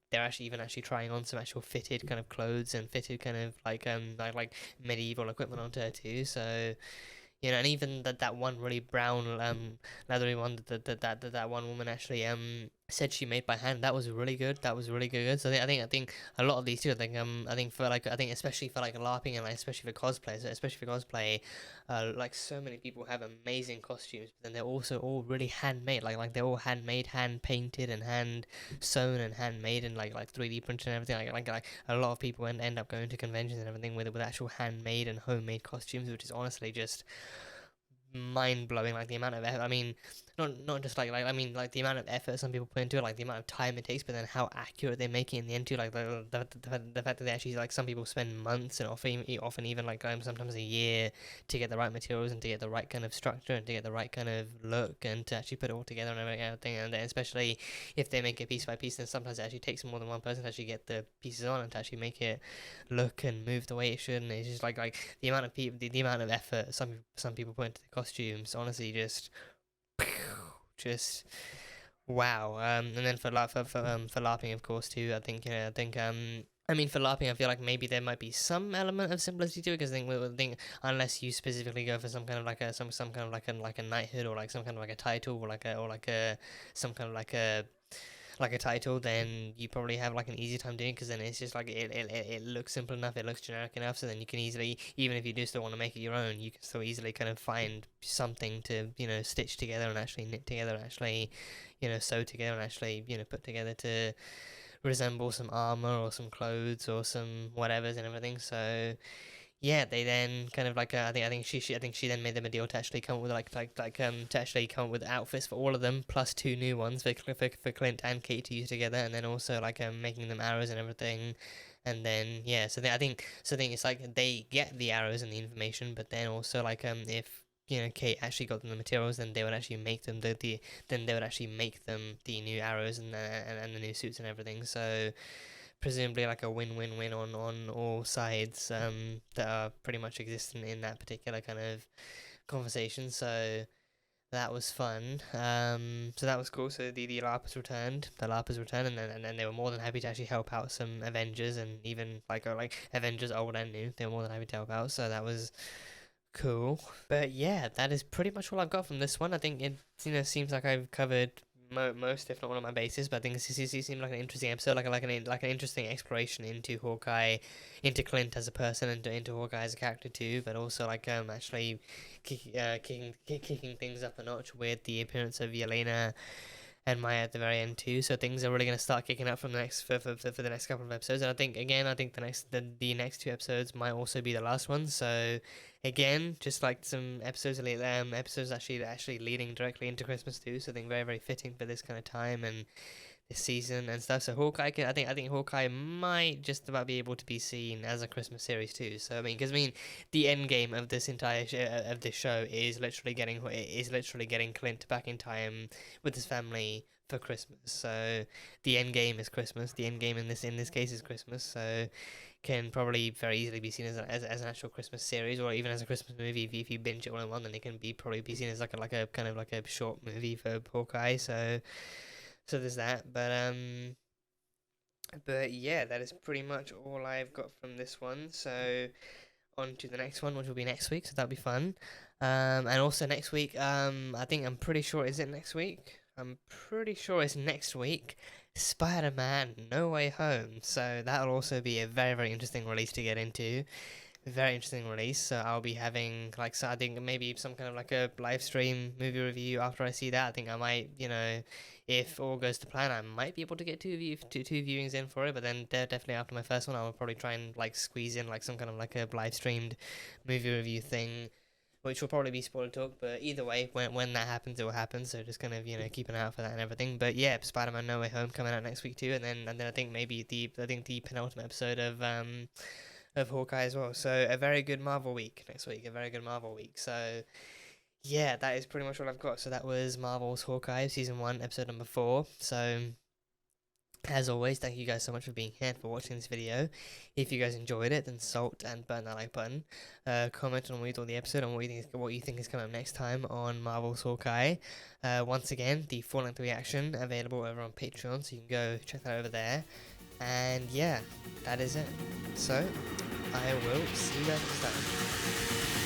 they're actually trying on some actual fitted kind of clothes and fitted kind of like medieval equipment onto her too. So and even that one really brown leathery one that one woman actually said she made by hand, that was really good. So I think a lot of these too, I think especially for like LARPing and like especially for cosplay, like so many people have amazing costumes, but then they're also all really handmade, like they're all handmade, hand painted and hand sewn and handmade and like 3D printed and everything. Like a lot of people end up going to conventions and everything with actual handmade and homemade costumes, which is honestly just mind blowing. Like the amount of effort, I mean, not just like the amount of effort some people put into it, like the amount of time it takes, but then how accurate they make it in the end too. Like the fact that they actually, like, some people spend months and often even like sometimes a year to get the right materials and to get the right kind of structure and to get the right kind of look and to actually put it all together and everything. And then especially if they make it piece by piece, then sometimes it actually takes more than one person to actually get the pieces on and to actually make it look and move the way it should. And it's just like the amount of people, the amount of effort some people put into the costumes, honestly, just wow. And then for LARPing, of course, too, I think I mean, for LARPing, I feel like maybe there might be some element of simplicity to it, because I think unless you specifically go for some kind of like a some kind of like a knighthood or like some kind of like a title or some kind of like a title, then you probably have like an easy time doing it, because then it's just like it looks simple enough, it looks generic enough, so then you can easily, even if you do still want to make it your own, you can still easily kind of find something to stitch together and actually knit together and actually sew together and actually put together to resemble some armor or some clothes or some whatevers and everything. So yeah, they then kind of like I think she then made them a deal to actually come up with to actually come up with outfits for all of them, plus 2 new ones for Clint and Kate to use together, and then also like making them arrows and everything. And then yeah, so I think it's like they get the arrows and the information, but then also like if Kate actually got them the materials, then they would actually make them the new arrows and the new suits and everything. So presumably like a win-win-win on all sides that are pretty much existent in that particular kind of conversation. So that was fun. So that was cool. So the LARPers returned, and then they were more than happy to actually help out some Avengers, and even like Avengers old and new, they were more than happy to help out. So that was cool. But yeah, that is pretty much all I've got from this one. I think it seems like I've covered most, if not all, of my bases, but I think this seemed like an interesting episode, like an interesting exploration into Hawkeye, into Clint as a person, and into Hawkeye as a character too, but also like actually kicking things up a notch with the appearance of Yelena and Maya at the very end too. So things are really going to start kicking up from the next for the next couple of episodes. And I think the next 2 episodes might also be the last one. So again, just like some episodes actually leading directly into Christmas too. So I think very, very fitting for this kind of time and this season and stuff. So Hawkeye, I think Hawkeye might just about be able to be seen as a Christmas series too. So because the end game of this entire of this show is literally getting Clint back in time with his family for Christmas. So the end game is Christmas. The end game in this case is Christmas. So can probably very easily be seen as an actual Christmas series, or even as a Christmas movie. If you binge it all in one, then it can probably be seen as like a kind of like a short movie for Hawkeye. So there's that, but yeah, that is pretty much all I've got from this one. So on to the next one, which will be next week. So that'll be fun. And also next week, I'm pretty sure, is it next week? I'm pretty sure it's next week. Spider-Man No Way Home. So that'll also be a very, very interesting release to get into. Very interesting release. So I'll be having I think maybe some kind of like a live stream movie review after I see that. I think I might, if all goes to plan, I might be able to get two viewings in for it. But then definitely after my first one, I will probably try and like squeeze in like some kind of like a live streamed movie review thing which will probably be spoiler talk, but either way, when that happens, it will happen, so just kind of, you know, keep an eye out for that and everything. But yeah, Spider-Man No Way Home coming out next week too, and then I think maybe the penultimate episode of Hawkeye as well. So a very good Marvel week next week, a very good Marvel week. So yeah, that is pretty much all I've got. So that was Marvel's Hawkeye Season 1, Episode number 4. So as always, thank you guys so much for being here and for watching this video. If you guys enjoyed it, then salt and burn that like button. Comment on what you thought of the episode and what you think is coming up next time on Marvel's Hawkeye. Once again, the full-length reaction available over on Patreon, so you can go check that over there. And yeah, that is it. So I will see you guys next time.